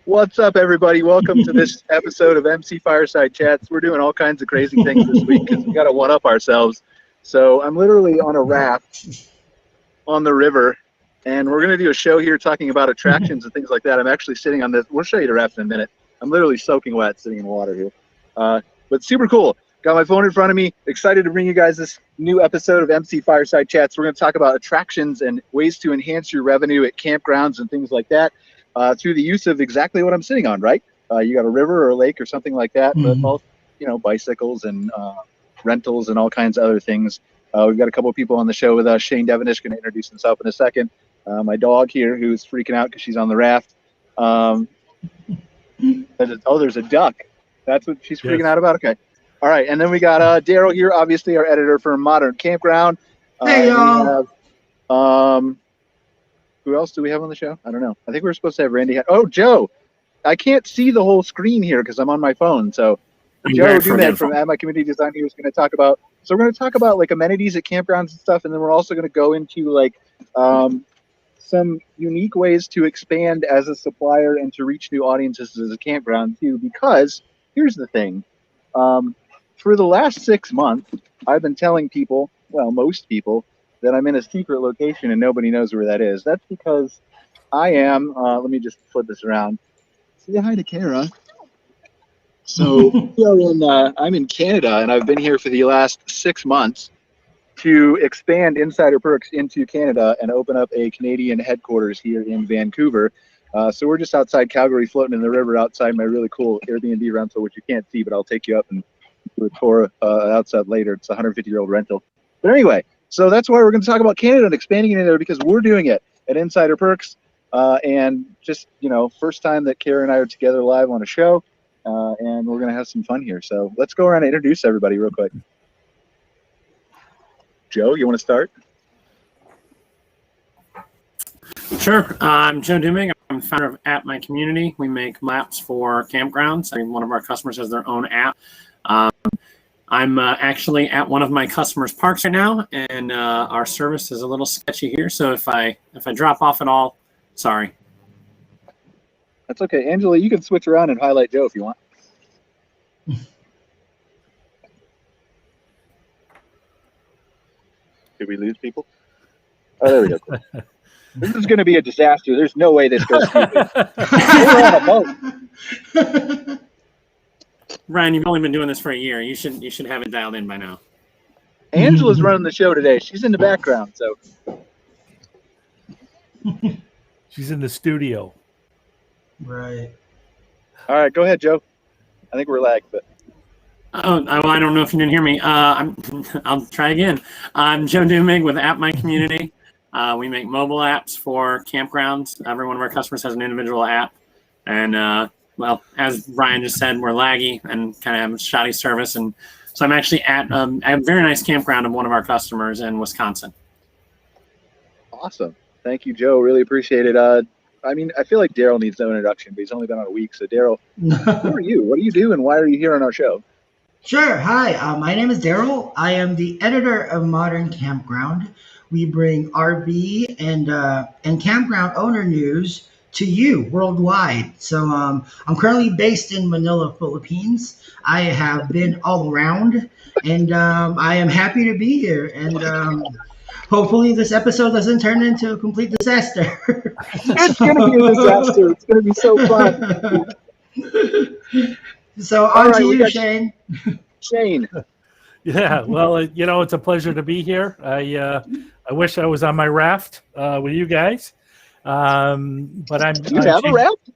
What's up, everybody? Welcome to this episode of MC Fireside Chats. We're doing all kinds of crazy things this week because we got to one-up ourselves. So I'm literally on a raft on the river, and we're going to do a show here talking about attractions and things like that. I'm actually sitting on this. We'll show you the raft in a minute. I'm literally soaking wet sitting in water here. But super cool. Got my phone in front of me. Excited to bring you guys this new episode of MC Fireside Chats. We're going to talk about attractions and ways to enhance your revenue at campgrounds and things like that. Through the use of exactly what I'm sitting on, right? You got a river or a lake or something like that, but both, bicycles and rentals and all kinds of other things. We've got a couple of people on the show with us. Shane Devenish going to introduce himself in a second. My dog here who's freaking out because she's on the raft. There's a duck. That's what she's freaking out about? Okay. All right. And then we got Daryl here, obviously our editor for Modern Campground. Hey, y'all. Who else do we have on the show? I don't know. I think we're supposed to have Randy. Oh, Joe. I can't see the whole screen here because I'm on my phone. So Joe Deumig from My Community Design here is going to talk about. So we're going to talk about like amenities at campgrounds and stuff, and then we're also going to go into like some unique ways to expand as a supplier and to reach new audiences as a campground too. Because here's the thing: for the last 6 months, I've been telling people, well, most people, that I'm in a secret location and nobody knows where that is. That's because I am, let me just flip this around. Say hi to Cara. So I'm in Canada, and I've been here for the last 6 months to expand Insider Perks into Canada and open up a Canadian headquarters here in Vancouver. So we're just outside Calgary, floating in the river outside my really cool Airbnb rental, which you can't see, but I'll take you up and do a tour outside later. It's a 150-year-old rental. But anyway, so that's why we're going to talk about Canada and expanding into there, because we're doing it at Insider Perks. And just, first time that Cara and I are together live on a show, and we're going to have some fun here. So let's go around and introduce everybody real quick. Joe, you want to start? Sure. I'm Joe Deumig. I'm founder of At My Community. We make maps for campgrounds. One of our customers has their own app. I'm actually at one of my customers' parks right now, and our service is a little sketchy here. So if I drop off at all, sorry. That's okay. Angela, you can switch around and highlight Joe if you want. Did we lose people? Oh, there we go. This is going to be a disaster. There's no way this goes stupid. We're on a boat. Ryan, you've only been doing this for a year. You should have it dialed in by now. Angela's running the show today. She's in the background, so she's in the studio. Right. All right, go ahead, Joe. I think we're lagged, but I don't know if you didn't hear me. I'll try again. I'm Joe Deumig with At My Community. We make mobile apps for campgrounds. Every one of our customers has an individual app, and well, as Brian just said, we're laggy and kind of have shoddy service. And so I'm actually at a very nice campground of one of our customers in Wisconsin. Awesome. Thank you, Joe. Really appreciate it. I feel like Daryl needs no introduction, but he's only been on a week. So Daryl, who are you? What do you do? And why are you here on our show? Sure. Hi, my name is Daryl. I am the editor of Modern Campground. We bring RV and campground owner news to you worldwide. So I'm currently based in Manila, Philippines. I have been all around, and I am happy to be here. And hopefully this episode doesn't turn into a complete disaster. It's going to be a disaster. It's going to be so fun. So on to you, Shane. Shane. Yeah, well, it's a pleasure to be here. I wish I was on my raft with you guys. But Do you have a raft?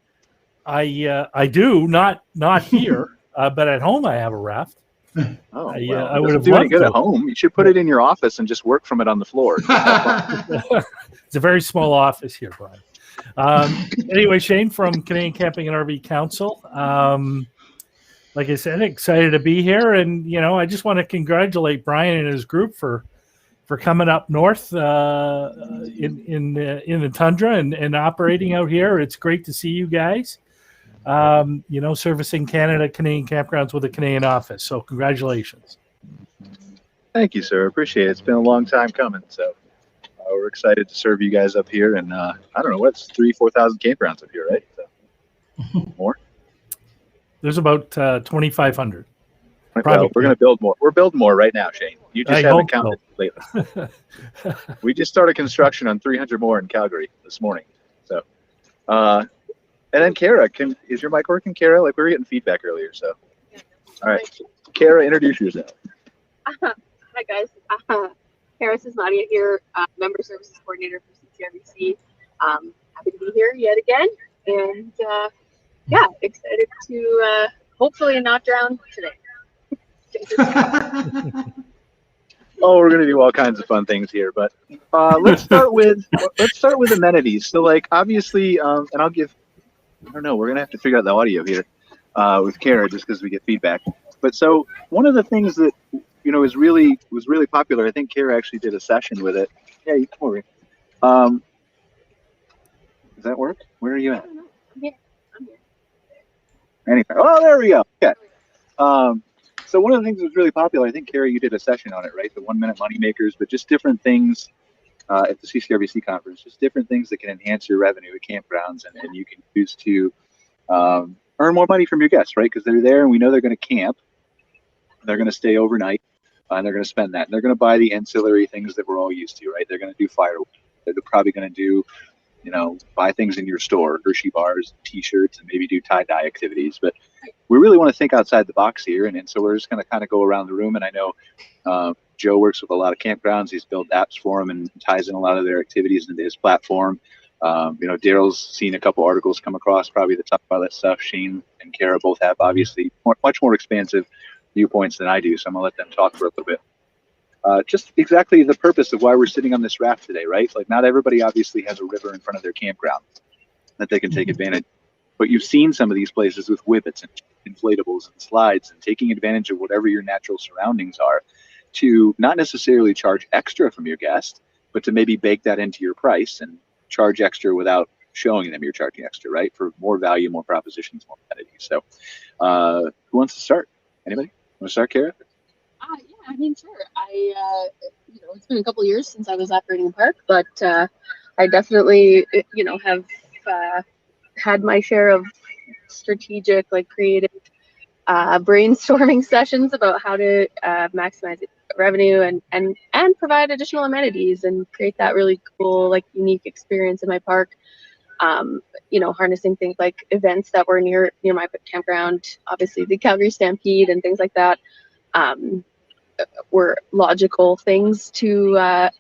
I do, not here, but at home I have a raft. Oh, I would have do any loved good to. at home. You should put it in your office and just work from it on the floor. It's a very small office here, Brian. Anyway, Shane from Canadian Camping and RV Council. Like I said, excited to be here, and I just want to congratulate Brian and his group for coming up north in the tundra and operating out here. It's great to see you guys. Servicing Canadian campgrounds with a Canadian office. So congratulations. Thank you, sir. Appreciate it. It's been a long time coming. So we're excited to serve you guys up here. And I don't know, what's 3,000-4,000 campgrounds up here, right? So. There's about 2,500. Well, we're going to build more. We're building more right now, Shane. You just haven't counted lately. We just started construction on 300 more in Calgary this morning. So, and then Cara, is your mic working, Cara? Like we were getting feedback earlier. So, all right, Cara, introduce yourself. Hi guys, Cara Csizmadia here, Member Services Coordinator for CCRBC. Happy to be here yet again, and yeah, excited to hopefully not drown today. Oh, we're gonna do all kinds of fun things here, but let's start with amenities. So, like, obviously, and I don't know, we're gonna have to figure out the audio here with Cara just because we get feedback. But so one of the things that was really popular. I think Cara actually did a session with it. Yeah, you come over here. Does that work? Where are you at? I'm here. Anyway, oh, there we go. Okay. So one of the things that was really popular, I think, Cara, you did a session on it, right? The 1 minute money makers, but just different things at the CCRBC conference, just different things that can enhance your revenue at campgrounds, and you can use to earn more money from your guests, right? Because they're there and we know they're going to camp. They're going to stay overnight and they're going to spend that. And they're going to buy the ancillary things that we're all used to, right? They're going to do fireworks. They're probably going to do, buy things in your store, Hershey bars, T-shirts, and maybe do tie-dye activities. But we really want to think outside the box here. And so we're just going to kind of go around the room. And I know Joe works with a lot of campgrounds. He's built apps for them and ties in a lot of their activities into his platform. Daryl's seen a couple articles come across probably that talk about that stuff. Shane and Cara both have obviously much more expansive viewpoints than I do. So I'm going to let them talk for a little bit. Just exactly the purpose of why we're sitting on this raft today, right? Like, not everybody obviously has a river in front of their campground that they can take advantage. But you've seen some of these places with whippets and inflatables and slides, and taking advantage of whatever your natural surroundings are to not necessarily charge extra from your guest, but to maybe bake that into your price and charge extra without showing them you're charging extra, right? For more value, more propositions, more amenities. So who wants to start? Anybody? Want to start, Cara? Yeah, I mean, sure. It's been a couple years since I was operating a park, but I definitely, have had my share of strategic, creative brainstorming sessions about how to maximize revenue and provide additional amenities and create that really cool, unique experience in my park. Harnessing things like events that were near my campground, obviously the Calgary Stampede and things like that. Were logical things to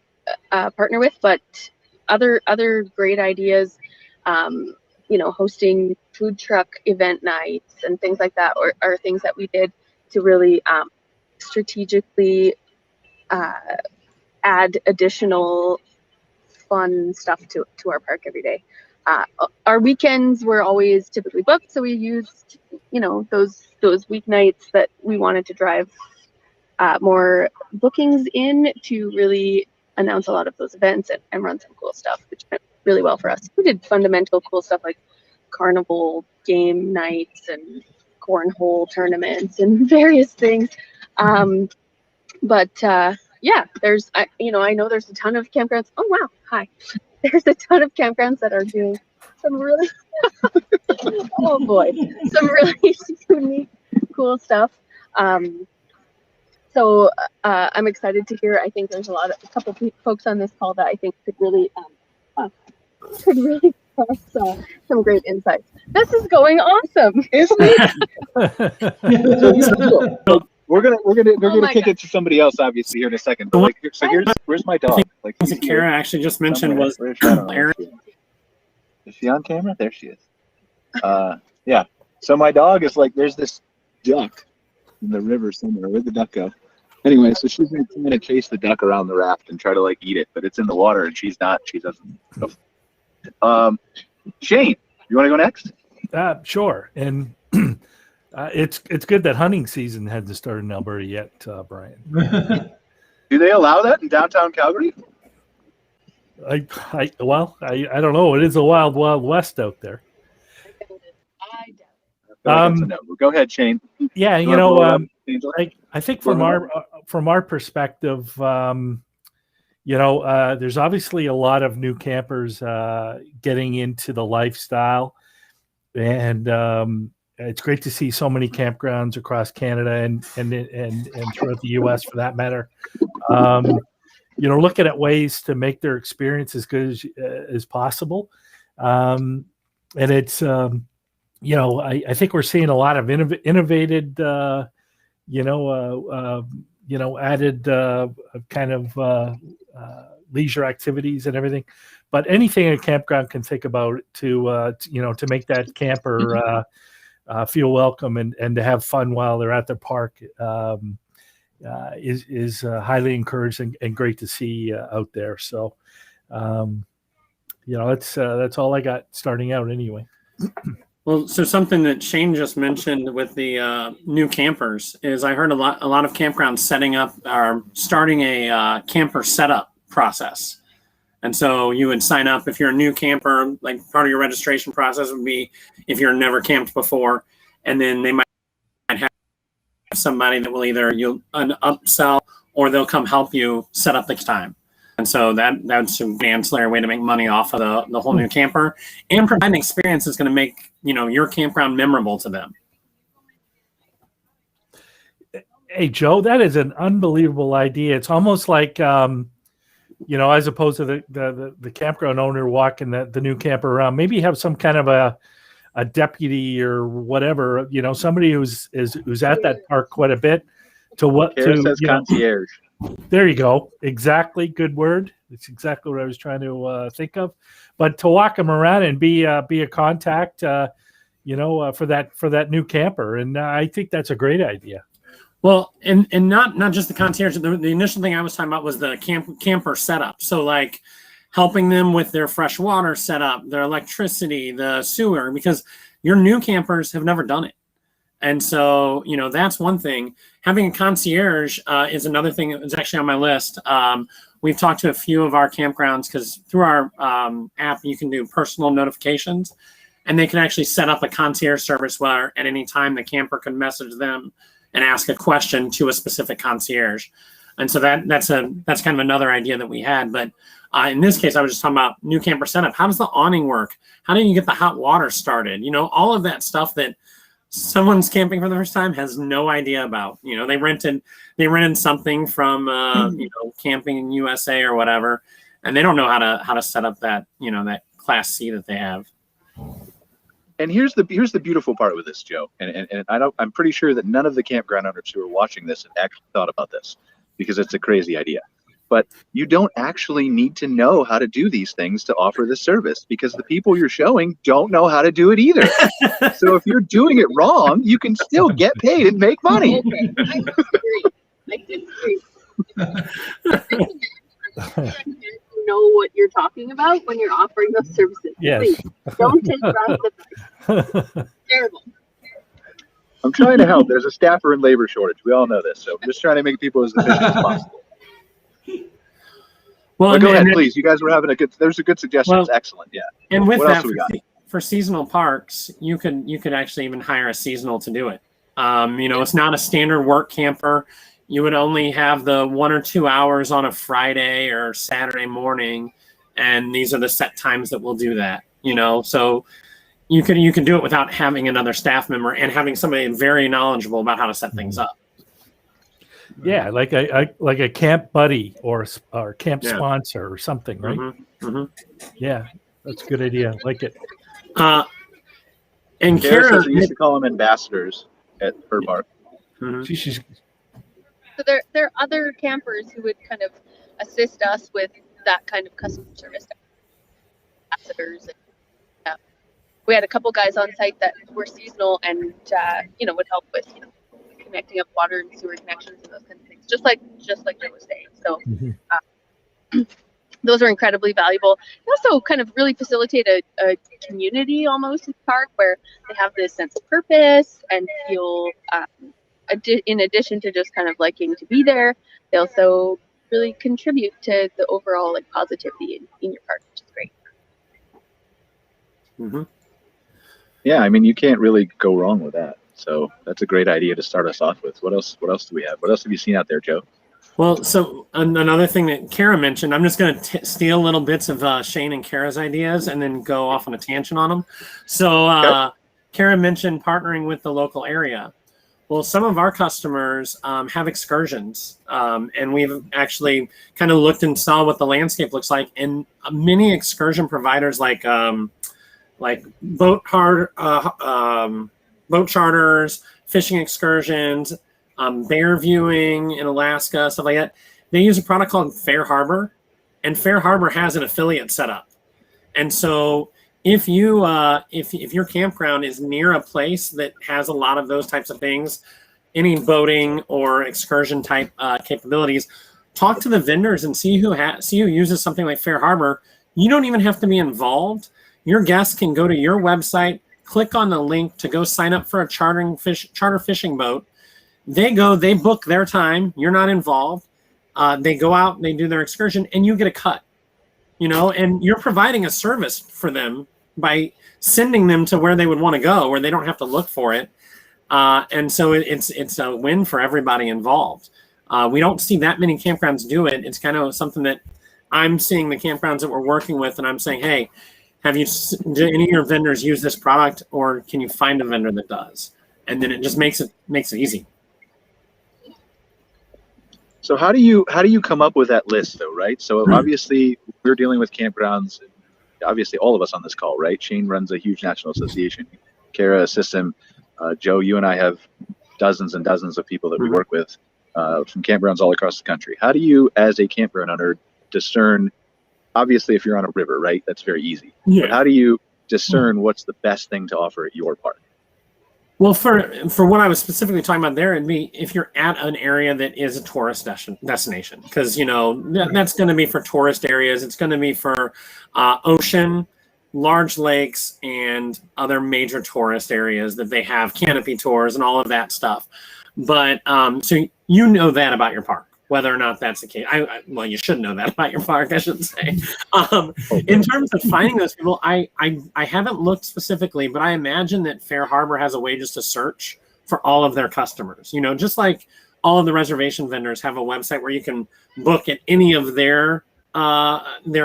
partner with, but other great ideas, hosting food truck event nights and things like that are things that we did to really strategically add additional fun stuff to our park every day. Our weekends were always typically booked, so we used those weeknights that we wanted to drive more bookings in to really announce a lot of those events and run some cool stuff, which went really well for us. We did fundamental cool stuff like carnival game nights and cornhole tournaments and various things. Yeah, I know there's a ton of campgrounds. Oh, wow. Hi. There's a ton of campgrounds that are doing some really, oh boy, some really unique, cool stuff. So I'm excited to hear. I think there's a couple folks on this call that I think could really cross some great insights. This is going awesome, isn't it? So we're gonna kick it to somebody else, obviously, here in a second. But where's my dog? Cara actually just mentioned was Aaron. Is she on camera? There she is. Yeah. So my dog is there's this duck in the river somewhere. Where'd the duck go? Anyway, so she's gonna chase the duck around the raft and try to eat it, but it's in the water and she doesn't. Shane, you want to go next? Sure. And it's good that hunting season hasn't started in Alberta yet, Brian. Do they allow that in downtown Calgary? I don't know. It is a wild west out there. Go ahead, Shane. Yeah, I think from our perspective, there's obviously a lot of new campers getting into the lifestyle, and it's great to see so many campgrounds across Canada and throughout the U.S. for that matter. Looking at ways to make their experience as good as possible. And it's, I think we're seeing a lot of innovated, added kind of leisure activities and everything. But anything a campground can think about to make that camper feel welcome and to have fun while they're at the park is highly encouraged and great to see out there. So, that's all I got starting out anyway. Well, so something that Shane just mentioned with the new campers is I heard a lot of campgrounds starting a camper setup process. And so you would sign up if you're a new camper, like part of your registration process would be if you're never camped before, and then they might have somebody that will either an upsell or they'll come help you set up the time. And so that's an ancillary way to make money off of the whole new camper and provide an experience that's going to make your campground memorable to them. Hey, Joe, that is an unbelievable idea. It's almost like as opposed to the campground owner walking the new camper around, maybe have some kind of a deputy or whatever, somebody who's at that park quite a bit concierge. There you go. Exactly. Good word. It's exactly what I was trying to think of. But to walk them around and be a contact, for that new camper, and I think that's a great idea. Well, and not just the concierge. The initial thing I was talking about was the camper setup. So like helping them with their fresh water setup, their electricity, the sewer, because your new campers have never done it. And so, that's one thing. Having a concierge is another thing that was actually on my list. We've talked to a few of our campgrounds because through our app, you can do personal notifications, and they can actually set up a concierge service where at any time the camper can message them and ask a question to a specific concierge. And so that's kind of another idea that we had. But in this case, I was just talking about new camper setup. How does the awning work? How do you get the hot water started? All of that stuff that someone's camping for the first time has no idea about. They rented something from Camping in USA or whatever, and they don't know how to set up that that Class C that they have. And here's the beautiful part with this, Joe. And I'm pretty sure that none of the campground owners who are watching this have actually thought about this because it's a crazy idea. But you don't actually need to know how to do these things to offer this service because the people you're showing don't know how to do it either. So if you're doing it wrong, you can still get paid and make money. Okay. I disagree. You know what you're talking about when you're offering those services. Yes. Please, don't take the terrible. I'm trying to help. There's a staffer and labor shortage. We all know this. So I'm just trying to make people as efficient as possible. Well, go ahead, please. You guys were having there's a good suggestion. It's excellent. Yeah. And with what that, else we got? For seasonal parks, you could actually even hire a seasonal to do it. It's not a standard work camper. You would only have the 1 or 2 hours on a Friday or Saturday morning, and these are the set times that we'll do that. So you can do it without having another staff member and having somebody very knowledgeable about how to set things up. Yeah, like a camp buddy or camp sponsor or something, right? Mm-hmm. Mm-hmm. Yeah, that's a good idea. Like it. And Cara Cara says we used to call them ambassadors at her park. Mm-hmm. So there are other campers who would kind of assist us with that kind of customer service. Ambassadors. And, we had a couple guys on site that were seasonal and would help with connecting up water and sewer connections and those kinds of things, just like Joe was saying. So those are incredibly valuable. They also kind of really facilitate a community almost in the park where they have this sense of purpose and feel, in addition to just kind of liking to be there, they also really contribute to the overall positivity in your park, which is great. Mm-hmm. Yeah, I mean, you can't really go wrong with that. So that's a great idea to start us off with. What else do we have? What else have you seen out there, Joe? Well, so another thing that Cara mentioned, I'm just going to steal little bits of Shane and Cara's ideas and then go off on a tangent on them. So Cara mentioned partnering with the local area. Well, some of our customers have excursions, and we've actually kind of looked and saw what the landscape looks like. And many excursion providers, like boat charters, fishing excursions, bear viewing in Alaska, stuff like that, they use a product called Fair Harbor, and Fair Harbor has an affiliate set up. And so if you if your campground is near a place that has a lot of those types of things, any boating or excursion type capabilities, talk to the vendors and see who uses something like Fair Harbor. You don't even have to be involved. Your guests can go to your website, click on the link to go sign up for a charter fishing boat. They book their time. You're not involved. They go out, they do their excursion, and you get a cut. And you're providing a service for them by sending them to where they would want to go, where they don't have to look for it. And so it's a win for everybody involved. We don't see that many campgrounds do it. It's kind of something that I'm seeing the campgrounds that we're working with, and I'm saying, hey, do any of your vendors use this product, or can you find a vendor that does? And then it just makes it easy. So how do you come up with that list, though, right? So obviously we're dealing with campgrounds. Obviously, all of us on this call, right? Shane runs a huge national association. Cara assists him. Joe, you and I have dozens and dozens of people that we work with from campgrounds all across the country. How do you, as a campground owner, discern? Obviously, if you're on a river, right, that's very easy. Yeah. But how do you discern what's the best thing to offer at your park? Well, for what I was specifically talking about there, it'd be if you're at an area that is a tourist destination, because that's going to be for tourist areas. It's going to be for ocean, large lakes, and other major tourist areas that they have canopy tours and all of that stuff. But so you know that about your park, whether or not that's the case. Well, you should know that about your park, I should say. In terms of finding those people, I haven't looked specifically, but I imagine that Fair Harbor has a way just to search for all of their customers. Just like all of the reservation vendors have a website where you can book at any of their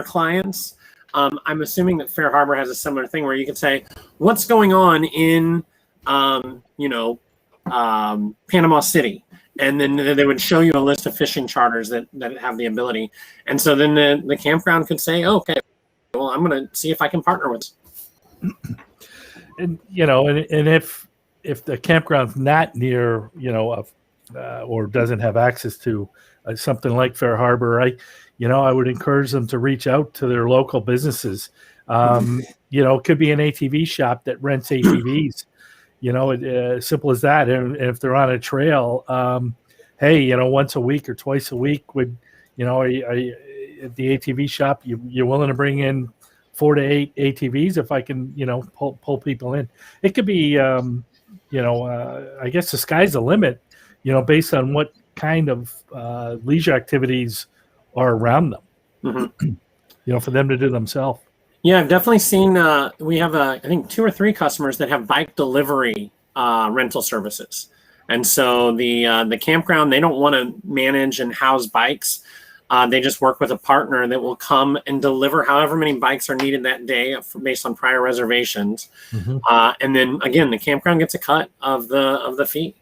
clients. I'm assuming that Fair Harbor has a similar thing where you can say, what's going on in, Panama City? And then they would show you a list of fishing charters that have the ability. And so then the campground could say, okay, well, I'm going to see if I can partner with. And if the campground's not near, or doesn't have access to something like Fair Harbor, I would encourage them to reach out to their local businesses. It could be an ATV shop that rents ATVs. Simple as that. And if they're on a trail, hey, once a week or twice a week, at the ATV shop, you're willing to bring in 4 to 8 ATVs if I can, pull people in. It could be, I guess the sky's the limit, based on what kind of leisure activities are around them, for them to do themselves. Yeah, I've definitely seen, we have, I think, 2 or 3 customers that have bike delivery rental services. And so the campground, they don't want to manage and house bikes. They just work with a partner that will come and deliver however many bikes are needed that day based on prior reservations. And then, again, the campground gets a cut of the fee.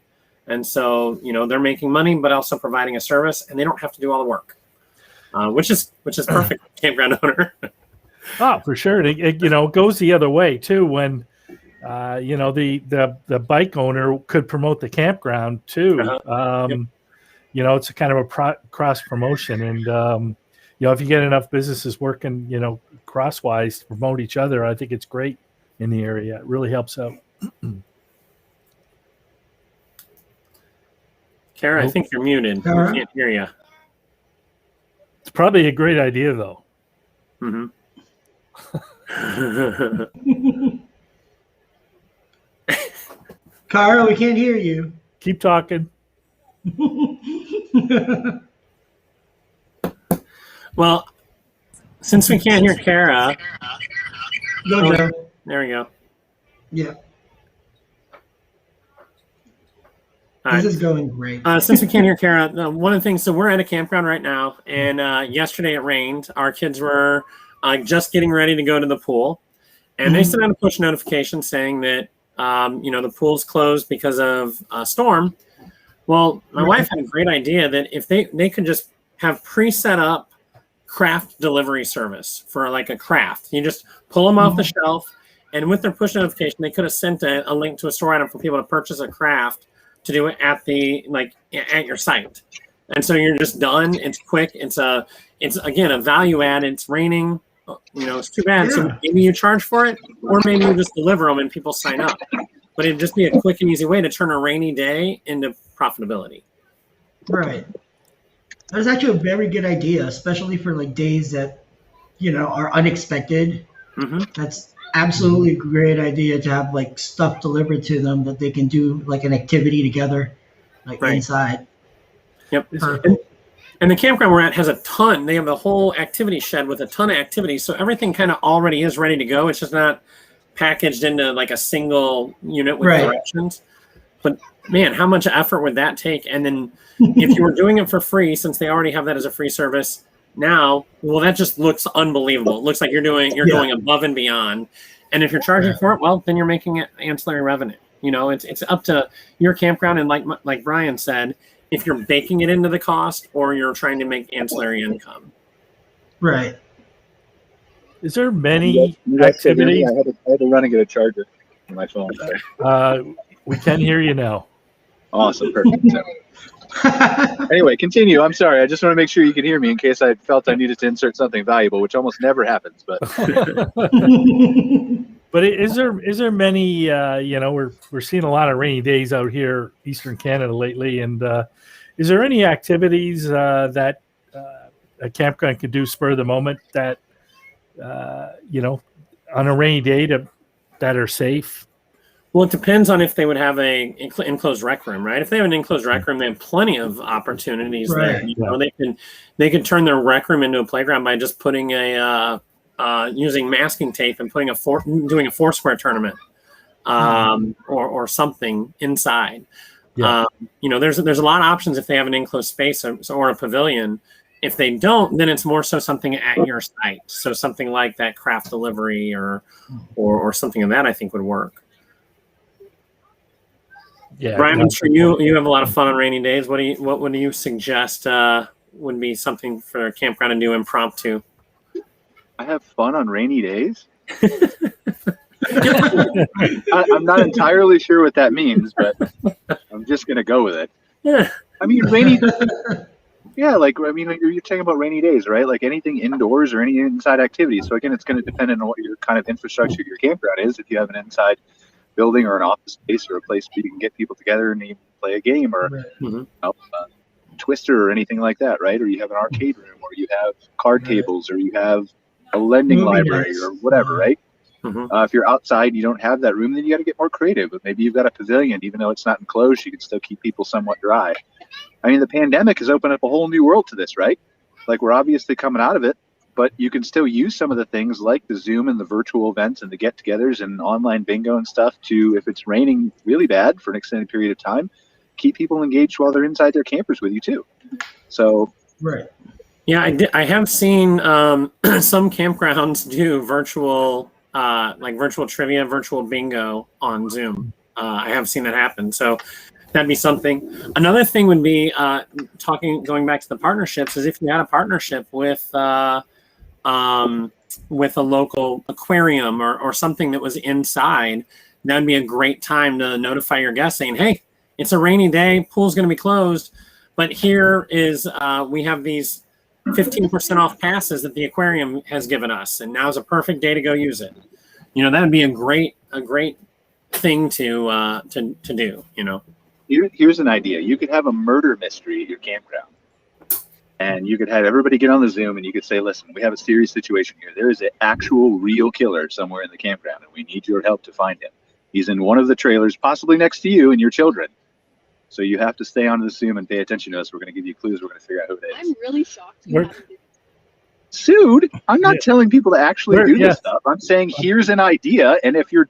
And so, they're making money, but also providing a service, and they don't have to do all the work, which is perfect for a campground owner. Oh, for sure. It goes the other way too. When the bike owner could promote the campground too. It's a kind of a cross promotion, and if you get enough businesses working, crosswise to promote each other, I think it's great in the area. It really helps out. Cara, I think you're muted. Cara? We can't hear you. It's probably a great idea, though. Cara, we can't hear you. Keep talking. Well, since we can't hear Cara, Go, Joe. there we go. Yeah. All This right. is going great. Since we can't hear Cara, one of the things, so we're at a campground right now, and yesterday it rained. Our kids were just getting ready to go to the pool, and they sent out a push notification saying that The pool's closed because of a storm. Well, my wife had a great idea that if they could just have pre-set up craft delivery service for like a craft. You just pull them off the shelf, and with their push notification, they could have sent a link to a store item for people to purchase a craft to do it at your site. And so you're just done. It's quick. It's again a value add. It's raining. It's too bad. So maybe you charge for it, or maybe you just deliver them and people sign up. But it'd just be a quick and easy way to turn a rainy day into profitability. Right. That's actually a very good idea, especially for like days that, are unexpected. That's absolutely a great idea to have like stuff delivered to them that they can do like an activity together, like inside. Yep. And the campground we're at has a ton. They have a whole activity shed with a ton of activities. So everything kind of already is ready to go. It's just not packaged into like a single unit with directions. But man, how much effort would that take? And then if you were doing it for free, since they already have that as a free service now, well, that just looks unbelievable. It looks like you're going above and beyond. And if you're charging for it, well, then you're making it ancillary revenue. It's up to your campground. And like Brian said, if you're baking it into the cost or you're trying to make ancillary income. Right. Is there many activities? I had to run and get a charger on my phone. We can hear you now. Awesome. Perfect. Anyway, continue. I'm sorry. I just want to make sure you can hear me in case I felt I needed to insert something valuable, which almost never happens. But but is there many? We're seeing a lot of rainy days out here, Eastern Canada lately, and is there any activities that a campground could do spur of the moment that on a rainy day that are safe? Well, it depends on if they would have a enclosed rec room, right? If they have an enclosed rec room, they have plenty of opportunities there. They can turn their rec room into a playground by just putting using masking tape and doing a Foursquare tournament, or something inside. Yeah. There's a lot of options if they have an enclosed space or a pavilion. If they don't, then it's more so something at your site. So something like that craft delivery or something of that I think would work. Yeah, Brian, I'm sure you have a lot of fun on rainy days. What do you suggest would be something for a campground to do impromptu? I have fun on rainy days. I'm not entirely sure what that means, but I'm just gonna go with it. Yeah. I mean, rainy. Yeah, you're talking about rainy days, right? Like anything indoors or any inside activity. So again, it's going to depend on what your kind of infrastructure your campground is. If you have an inside building or an office space or a place where you can get people together and even play a game or Twister or anything like that, right? Or you have an arcade room, or you have card tables, or you have a lending library or whatever, right? If you're outside, you don't have that room, then you got to get more creative. But maybe you've got a pavilion, even though it's not enclosed, you can still keep people somewhat dry. I mean, the pandemic has opened up a whole new world to this, right? Like, we're obviously coming out of it, but you can still use some of the things like the Zoom and the virtual events and the get-togethers and online bingo and stuff to, if it's raining really bad for an extended period of time, keep people engaged while they're inside their campers with you too. So, right. Yeah, I have seen some campgrounds do virtual, virtual trivia, virtual bingo on Zoom. I have seen that happen. So that'd be something. Another thing would be going back to the partnerships, is if you had a partnership with a local aquarium or something that was inside, that'd be a great time to notify your guests saying, hey, it's a rainy day, pool's going to be closed, but here is, we have these 15% off passes that the aquarium has given us, and now's a perfect day to go use it. That would be a great thing to do. Here's an idea. You could have a murder mystery at your campground, and you could have everybody get on the Zoom, and you could say, listen, we have a serious situation here. There is an actual real killer somewhere in the campground, and we need your help to find him. He's in one of the trailers, possibly next to you and your children. So you have to stay on the Zoom and pay attention to us. We're going to give you clues. We're going to figure out who it is. I'm really shocked you haven't been sued. I'm not telling people to actually do this stuff. I'm saying here's an idea, and if you're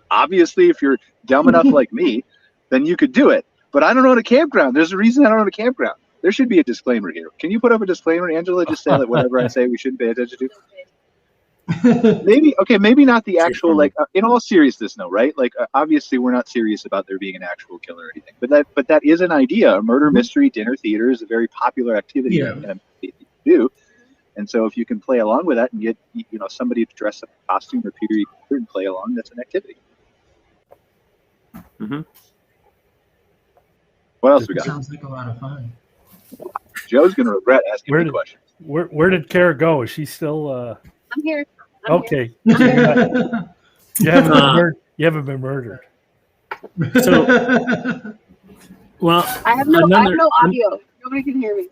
obviously if you're dumb enough like me, then you could do it. But I don't own a campground. There's a reason I don't own a campground. There should be a disclaimer here. Can you put up a disclaimer, Angela? Just say that whatever I say we shouldn't pay attention to. maybe not the actual, Sure. like, in all seriousness, no, right? Like, obviously we're not serious about there being an actual killer or anything, but that is an idea. A murder mystery dinner theater is a very popular activity to do. And so if you can play along with that and get, somebody to dress up in costume or period and play along, that's an activity. Mm-hmm. What else we got? Sounds like a lot of fun. Joe's going to regret asking me questions. Where did Cara go? Is she still? I'm here. Okay. Here. You haven't been murdered. So, well, I have no audio. Nobody can hear me.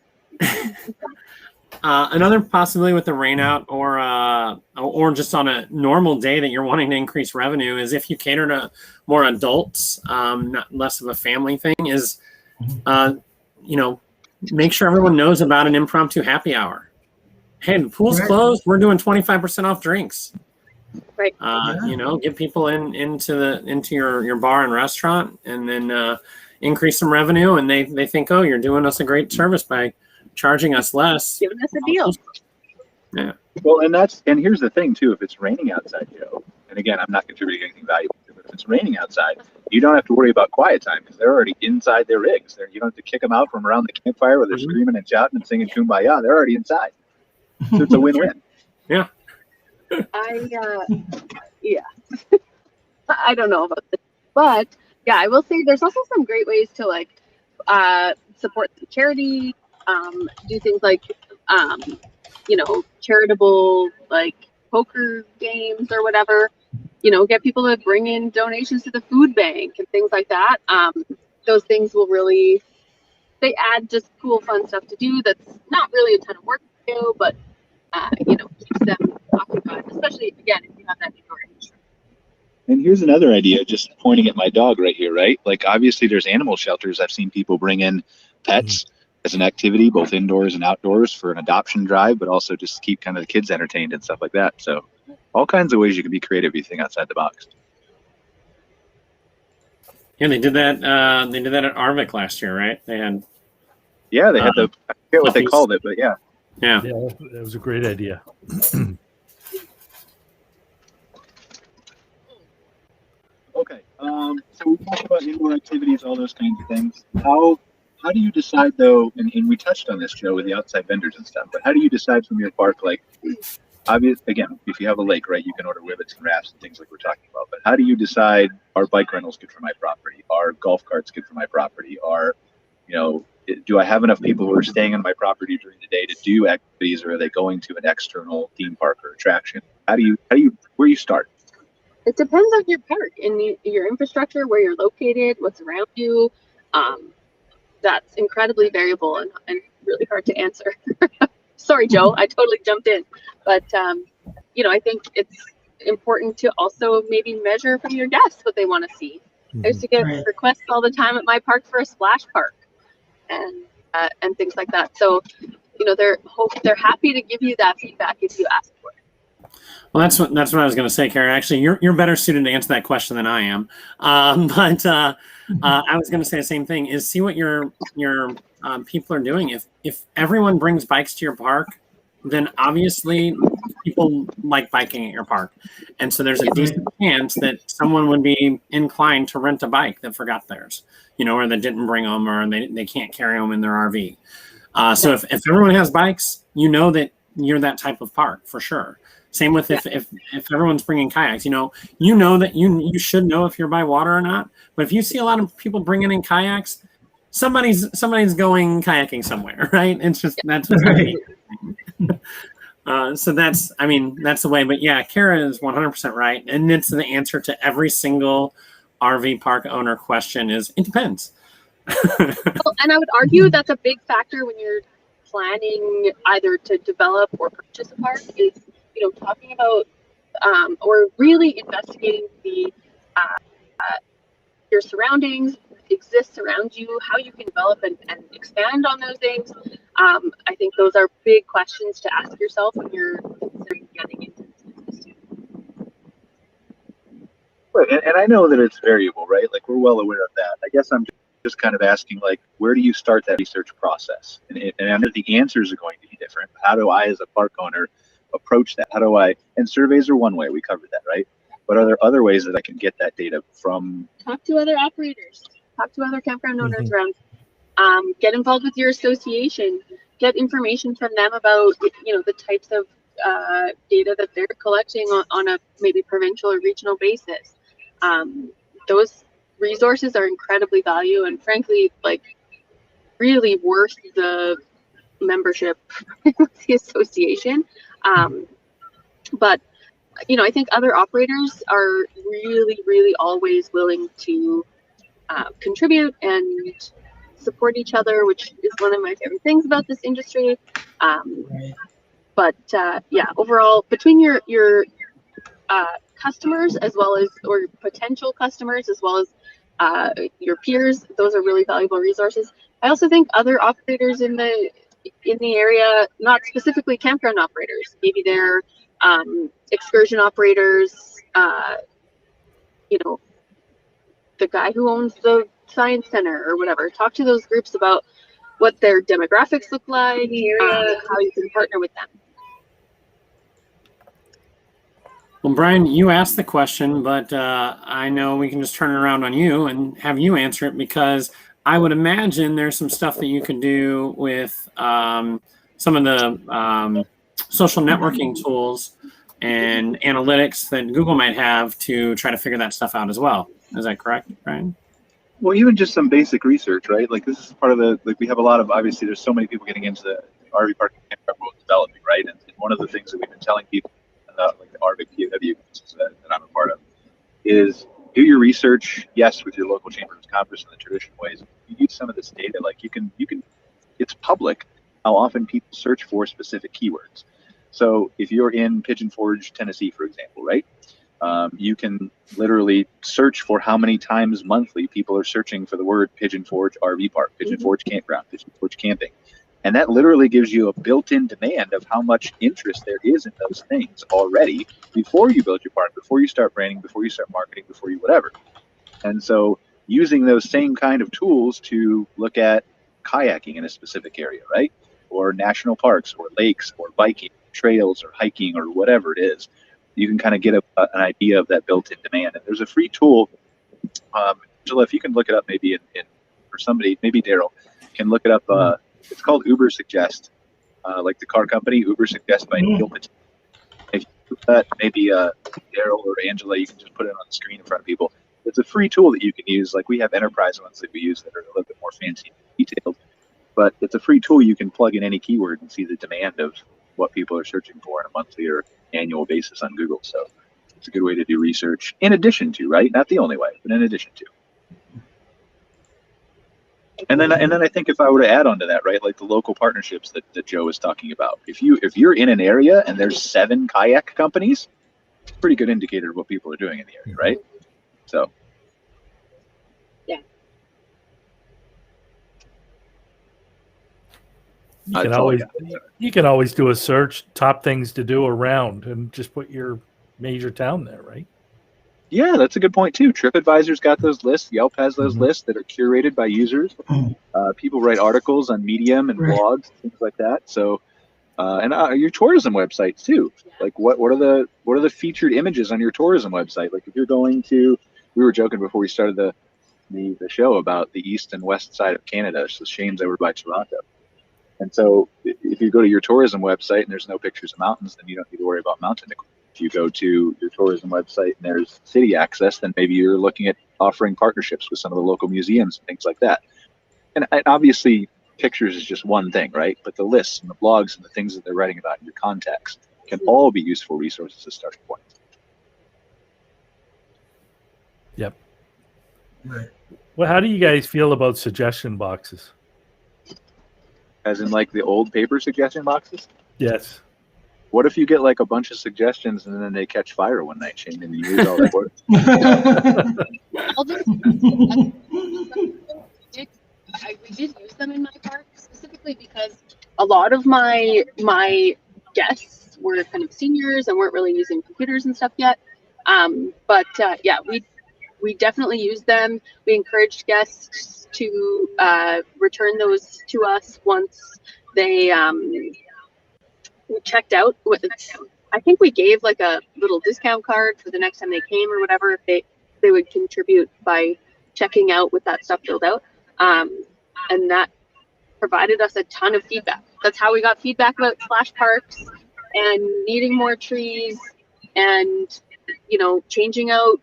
Another possibility with the rain out or just on a normal day that you're wanting to increase revenue is if you cater to more adults, not less of a family thing, is, make sure everyone knows about an impromptu happy hour. Hey, the pool's closed. We're doing 25% off drinks. Right. Get people into your bar and restaurant, and then increase some revenue. And they think, oh, you're doing us a great service by charging us less. Giving us a deal. Yeah. Well, and here's the thing too: if it's raining outside, Joe, and again, I'm not contributing anything valuable, but if it's raining outside, you don't have to worry about quiet time because they're already inside their rigs. You don't have to kick them out from around the campfire where they're screaming and shouting and singing "Kumbaya." They're already inside. So it's a win-win. Yeah. I don't know about this, but yeah, I will say there's also some great ways to support the charity, do things like charitable poker games or whatever, get people to bring in donations to the food bank and things like that. Those things will they add just cool, fun stuff to do that's not really a ton of work to do, but keeps them occupied, especially again if you have that indoor industry. And here's another idea, just pointing at my dog right here, right? Like, obviously there's animal shelters. I've seen people bring in pets as an activity, both indoors and outdoors, for an adoption drive, but also just to keep kind of the kids entertained and stuff like that. So all kinds of ways you can be creative if you think outside the box. Yeah, they did that at Arvik last year, right? They had I forget what they called it, but yeah. Yeah, that was a great idea. Okay, so we talked about indoor activities, all those kinds of things. How do you decide though? And we touched on this, Joe, with the outside vendors and stuff. But how do you decide from your park? Like, again, if you have a lake, right, you can order rivets and rafts and things like we're talking about. But how do you decide? Are bike rentals good for my property? Are golf carts good for my property? Do I have enough people who are staying on my property during the day to do activities, or are they going to an external theme park or attraction? Where you start? It depends on your park and your infrastructure, where you're located, what's around you. That's incredibly variable and really hard to answer. Sorry, Joe, I totally jumped in. But, I think it's important to also maybe measure from your guests what they want to see. I used to get requests all the time at my park for a splash park and things like that. So, they're happy to give you that feedback if you ask for it. Well, that's what I was going to say, Cara. Actually, you're better suited to answer that question than I am. But I was going to say the same thing: is see what your people are doing. If everyone brings bikes to your park, then obviously people like biking at your park, and so there's a decent chance that someone would be inclined to rent a bike that forgot theirs, or that didn't bring them, or they can't carry them in their RV. So if everyone has bikes, that you're that type of park for sure. Same with if everyone's bringing kayaks, that you should know if you're by water or not. But if you see a lot of people bringing in kayaks, somebody's going kayaking somewhere, right? It's just that's what's happening. So that's the way. But yeah, Cara is 100% right, and it's the answer to every single RV park owner question. Is it depends. Well, and I would argue that's a big factor when you're planning either to develop or purchase a park is. Talking about or really investigating your surroundings, exists around you, how you can develop and expand on those things. I think those are big questions to ask yourself when you're considering getting into this business too. Right, and I know that it's variable, right? Like, we're well aware of that. I guess I'm just kind of asking, like, where do you start that research process? And I know the answers are going to be different. How do I, as a park owner, approach that? How do I, and surveys are one way, we covered that, right? But are there other ways that I can get that data from? Talk to other operators, talk to other campground owners around. Get involved with your association. Get information from them about the types of data that they're collecting on a maybe provincial or regional basis. Those resources are incredibly valuable and frankly really worth the membership with the association. But I think other operators are really always willing to contribute and support each other, which is one of my favorite things about this industry. Right. But overall, between your customers as well as, or potential customers as well as your peers, those are really valuable resources. I also think other operators in the area, not specifically campground operators, maybe they're excursion operators, the guy who owns the science center or whatever. Talk to those groups about what their demographics look like, how you can partner with them. Well, Brian, you asked the question, but I know we can just turn it around on you and have you answer it, because I would imagine there's some stuff that you can do with some of the social networking tools and analytics that Google might have to try to figure that stuff out as well. Is that correct, Brian? Well, even just some basic research, right? Like this is part of the, we have a lot of, obviously there's so many people getting into the RV park and campground world developing, right? And one of the things that we've been telling people, like the RV POW that I'm a part of, is do your research, yes, with your local chambers of commerce in the traditional ways. You use some of this data, like you can, it's public how often people search for specific keywords. So if you're in Pigeon Forge, Tennessee, for example, right? You can literally search for how many times monthly people are searching for the word Pigeon Forge RV park, Pigeon Forge campground, Pigeon Forge camping. And that literally gives you a built-in demand of how much interest there is in those things already before you build your park, before you start branding, before you start marketing, before you whatever. And so using those same kind of tools to look at kayaking in a specific area, right? Or national parks or lakes or biking, trails or hiking or whatever it is, you can kind of get an idea of that built-in demand. And there's a free tool, Angela, if you can look it up maybe or somebody, maybe Daryl, can look it up. It's called Uber Suggest, like the car company, Uber Suggest by Neil Patel. If you do that, maybe Daryl or Angela, you can just put it on the screen in front of people. It's a free tool that you can use. Like we have enterprise ones that we use that are a little bit more fancy and detailed, but it's a free tool. You can plug in any keyword and see the demand of what people are searching for on a monthly or annual basis on Google. So it's a good way to do research in addition to, right? Not the only way, but in addition to. And then I think if I were to add on to that, right, like the local partnerships that Joe was talking about, if you're in an area and there's 7 kayak companies, it's a pretty good indicator of what people are doing in the area, right? So yeah. You can always do a search, top things to do around, and just put your major town there, right? Yeah, that's a good point too. TripAdvisor's got those lists. Yelp has those lists that are curated by users. People write articles on Medium and blogs, things like that. So, and your tourism websites too. Like, what are the featured images on your tourism website? Like, if you're going to, we were joking before we started the show about the east and west side of Canada. So Shane's over by Toronto. And so if you go to your tourism website and there's no pictures of mountains, then you don't need to worry about mountain equipment. If you go to your tourism website and there's city access, then maybe you're looking at offering partnerships with some of the local museums and things like that. And obviously pictures is just one thing, right? But the lists and the blogs and the things that they're writing about in your context can all be useful resources as starting points. Yep. Right. Well, how do you guys feel about suggestion boxes? As in like the old paper suggestion boxes? Yes. What if you get like a bunch of suggestions and then they catch fire one night, Shane, and you use all that work? We did use them in my park specifically because a lot of my guests were kind of seniors and weren't really using computers and stuff yet. But we definitely used them. We encouraged guests to return those to us once they checked out. I think we gave like a little discount card for the next time they came or whatever, if they would contribute by checking out with that stuff filled out. And that provided us a ton of feedback. That's how we got feedback about splash parks and needing more trees and, you know, changing out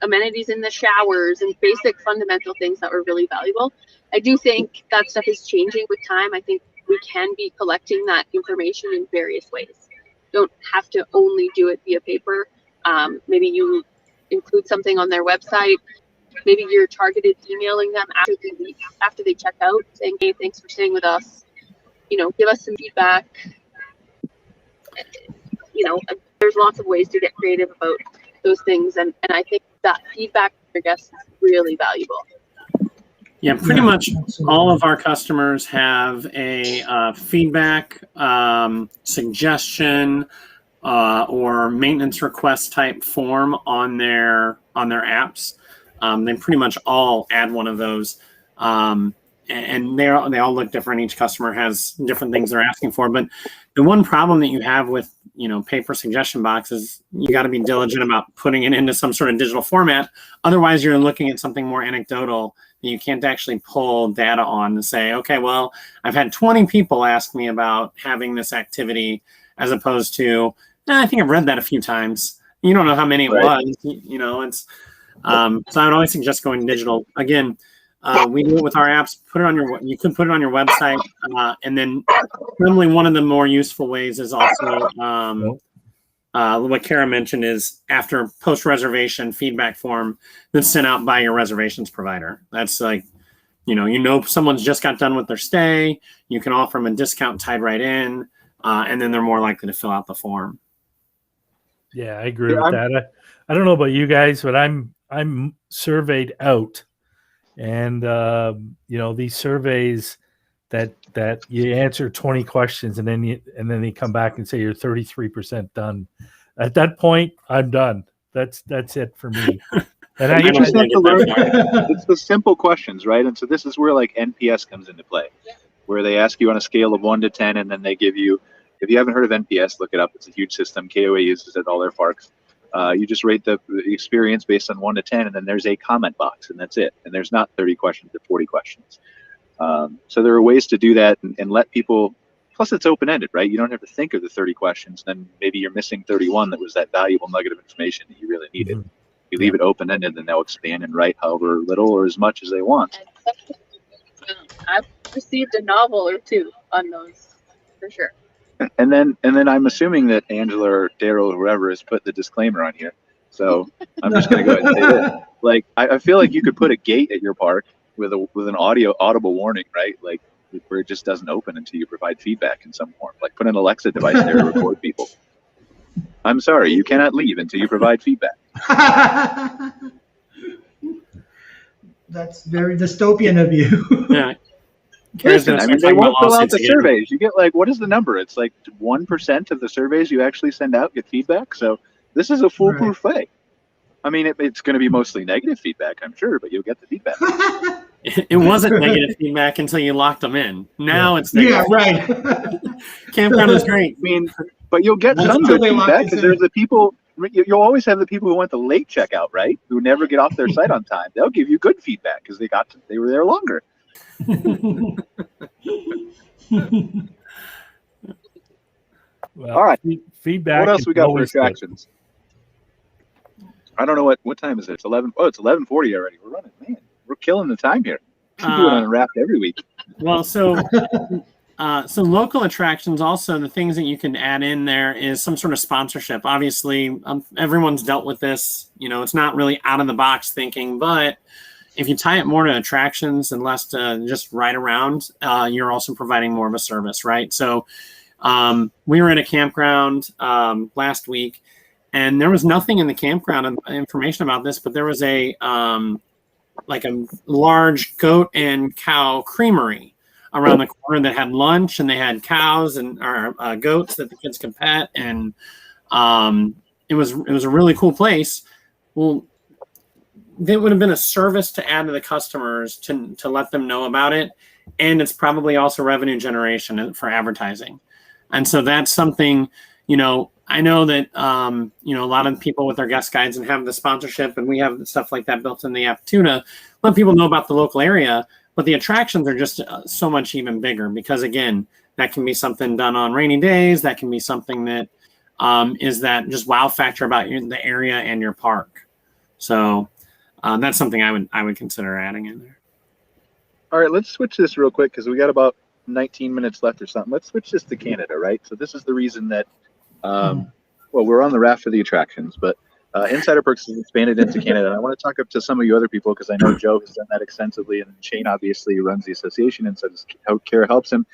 amenities in the showers and basic fundamental things that were really valuable. I do think that stuff is changing with time. I think we can be collecting that information in various ways. Don't have to only do it via paper. Maybe you include something on their website. Maybe you're targeted emailing them after they check out, saying, hey, thanks for staying with us. You know, give us some feedback. You know, there's lots of ways to get creative about those things. And I think that feedback from your guests is really valuable. Yeah, pretty much all of our customers have a feedback, suggestion, or maintenance request type form on their apps. They pretty much all add one of those, and they all look different. Each customer has different things they're asking for. But the one problem that you have with, you know, paper suggestion boxes, you got to be diligent about putting it into some sort of digital format. Otherwise, you're looking at something more anecdotal that you can't actually pull data on to say, okay, well, I've had 20 people ask me about having this activity, as opposed to, I think I've read that a few times. You don't know how many it was. You know, it's so I would always suggest going digital. Again, we do it with our apps. You can put it on your website, and then probably one of the more useful ways is also what Cara mentioned is after post-reservation feedback form that's sent out by your reservations provider. That's like, you know, someone's just got done with their stay. You can offer them a discount tied right in, and then they're more likely to fill out the form. Yeah, I agree with that. I don't know about you guys, but I'm surveyed out, and you know, these surveys that you answer 20 questions and then you come back and say you're 33% done. At that point, I'm done. That's it for me. And you just have to learn. It's the simple questions, right? And so this is where like NPS comes into play, where they ask you on a scale of 1 to 10, and then they give you. If you haven't heard of NPS, look it up. It's a huge system. KOA uses it at all their parks. You just rate the experience based on 1 to 10, and then there's a comment box, and that's it. And there's not 30 questions or 40 questions. So there are ways to do that and let people, plus it's open-ended, right? You don't have to think of the 30 questions. Then maybe you're missing 31 that was that valuable nugget of information that you really needed. Mm-hmm. You leave it open-ended, then they'll expand and write however little or as much as they want. I've received a novel or two on those, for sure. And then I'm assuming that Angela or Daryl or whoever has put the disclaimer on here. So I'm just going to go ahead and say this. Like, I feel like you could put a gate at your park with an audible warning, right? Like, where it just doesn't open until you provide feedback in some form. Like, put an Alexa device there to record people. I'm sorry, you cannot leave until you provide feedback. That's very dystopian of you. Yeah. Listen, I mean, they won't fill out the surveys. You get like, what is the number? It's like 1% of the surveys you actually send out get feedback. So this is a foolproof way. I mean, it's going to be mostly negative feedback, I'm sure, but you'll get the feedback. It wasn't negative feedback until you locked them in. Now it's negative. Yeah, right. Campground is great. I mean, but you'll get some good feedback because there's the people. You'll always have the people who went the late checkout, right? Who never get off their site on time. They'll give you good feedback because they were there longer. Well, all right. Feedback. What else we got for attractions? I don't know what time is it? It's 11. Oh, it's 11:40 already. We're running, man. We're killing the time here. We do it on Unwrapped every week. Well, so local attractions, also the things that you can add in there is some sort of sponsorship. Obviously, everyone's dealt with this. You know, it's not really out of the box thinking, but if you tie it more to attractions and less to just ride around, you're also providing more of a service, right? So we were at a campground last week, and there was nothing in the campground information about this, but there was a large goat and cow creamery around the corner that had lunch, and they had cows and goats that the kids could pet, and it was a really cool place. Well, it would have been a service to add to the customers to let them know about it, and it's probably also revenue generation for advertising. And so that's something, you know, I know that, you know, a lot of people with their guest guides and have the sponsorship, and we have stuff like that built in the app too, to let people know about the local area. But the attractions are just so much even bigger, because again, that can be something done on rainy days. That can be something that is that just wow factor about the area and your park. So that's something I would consider adding in there. All right, let's switch this real quick because we got about 19 minutes left or something. Let's switch this to Canada, right? So this is the reason that, well, we're on the raft for the attractions, but Insider Perks has expanded into Canada. And I want to talk up to some of you other people because I know Joe has done that extensively, and Shane obviously runs the association, and so does how Cara helps him,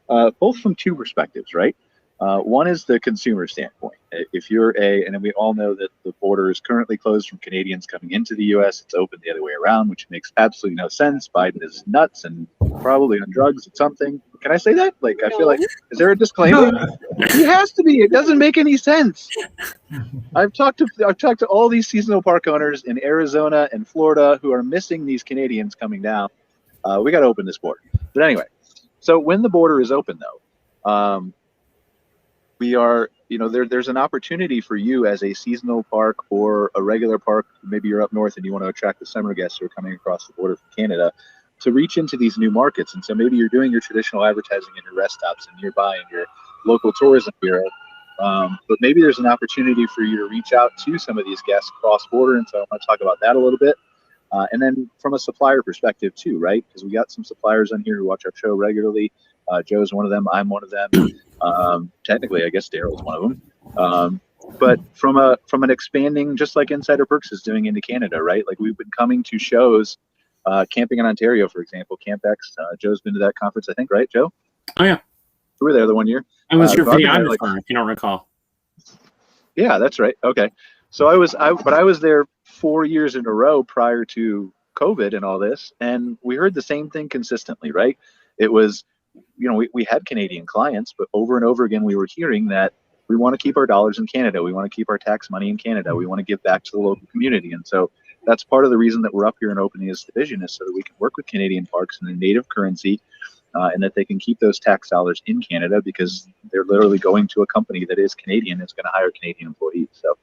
both from two perspectives, right? One is the consumer standpoint. If you're and we all know that the border is currently closed from Canadians coming into the U.S. It's open the other way around, which makes absolutely no sense. Biden is nuts and probably on drugs or something. Can I say that? Like, I feel like, is there a disclaimer? He has to be. It doesn't make any sense. I've talked to all these seasonal park owners in Arizona and Florida who are missing these Canadians coming down. We got to open this border. But anyway, so when the border is open, though, we are, you know, there's an opportunity for you as a seasonal park or a regular park. Maybe you're up north and you want to attract the summer guests who are coming across the border from Canada, to reach into these new markets. And so maybe you're doing your traditional advertising in your rest stops and nearby in your local tourism bureau. But maybe there's an opportunity for you to reach out to some of these guests cross border. And so I want to talk about that a little bit. And then from a supplier perspective too, right? Because we got some suppliers on here who watch our show regularly. Joe's one of them. I'm one of them. Technically, I guess Daryl's one of them. But from an expanding, just like Insider Perks is doing into Canada, right? Like we've been coming to shows, camping in Ontario, for example, CampX. Joe's been to that conference, I think, right, Joe? Oh yeah, we were there the one year. I was your videographer, like, if you don't recall. Yeah, that's right. Okay, so I was there 4 years in a row prior to COVID and all this, and we heard the same thing consistently, right? It was, you know, we had Canadian clients, but over and over again, we were hearing that we want to keep our dollars in Canada. We want to keep our tax money in Canada. We want to give back to the local community. And so that's part of the reason that we're up here and opening this division, is so that we can work with Canadian parks in a native currency, and that they can keep those tax dollars in Canada, because they're literally going to a company that is Canadian, that's going to hire Canadian employees. So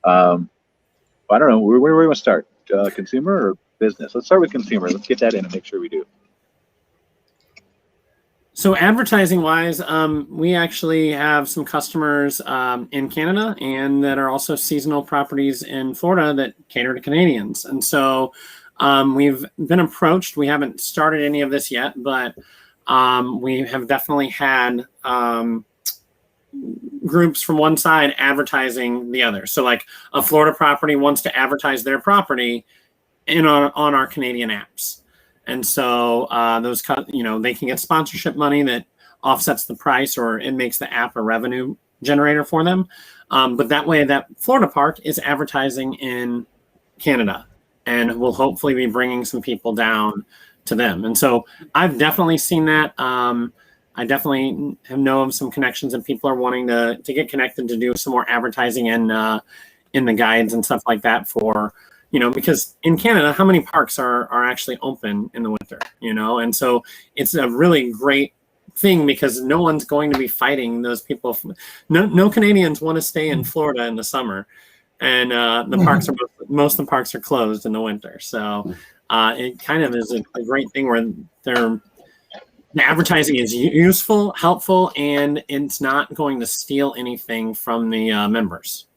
I don't know, where do we want to start? Consumer or business? Let's start with consumer. Let's get that in and make sure we do. So advertising wise, we actually have some customers in Canada and that are also seasonal properties in Florida that cater to Canadians. And so we've been approached. We haven't started any of this yet, but we have definitely had groups from one side advertising the other. So like a Florida property wants to advertise their property on our Canadian apps. And so those, you know, they can get sponsorship money that offsets the price, or it makes the app a revenue generator for them. But that way, that Florida park is advertising in Canada, and will hopefully be bringing some people down to them. And so I've definitely seen that. I definitely know of some connections, and people are wanting to get connected to do some more advertising in the guides and stuff like that for, you know, because in Canada, how many parks are actually open in the winter, you know? And so it's a really great thing, because no one's going to be fighting those people. No Canadians want to stay in Florida in the summer, and the parks are, most of the parks are closed in the winter. So it kind of is a great thing where the advertising is useful, helpful, and it's not going to steal anything from the members,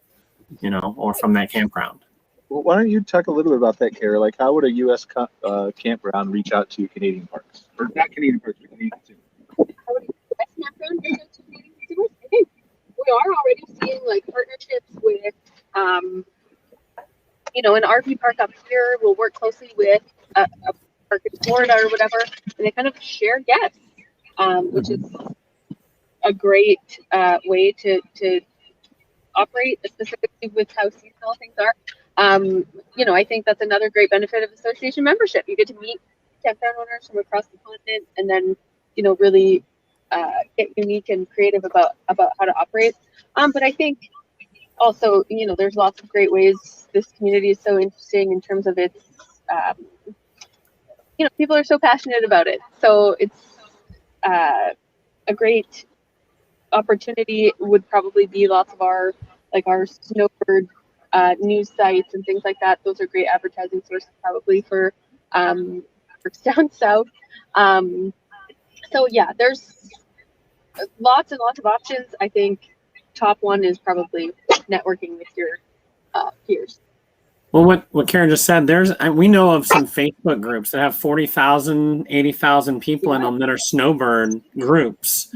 you know, or from that campground. Well, why don't you talk a little bit about that, Cara? Like, how would a U.S. campground reach out to Canadian parks? Or not Canadian parks, but Canadian consumers? How would a U.S. campground reach out to Canadian consumers? I think we are already seeing like partnerships with, you know, an RV park up here will work closely with a park in Florida or whatever, and they kind of share guests, which is a great way to operate, specifically with how seasonal things are. You know, I think that's another great benefit of association membership. You get to meet campground owners from across the continent, and then, you know, really get unique and creative about how to operate. But I think also, you know, there's lots of great ways this community is so interesting in terms of its, you know, people are so passionate about it. So it's a great opportunity would probably be lots of our snowbird news sites and things like that. Those are great advertising sources probably for down south. So yeah, there's lots and lots of options. I think top one is probably networking with your peers. Well, what Karen just said, we know of some Facebook groups that have 40,000, 80,000 people in them that are snowbird groups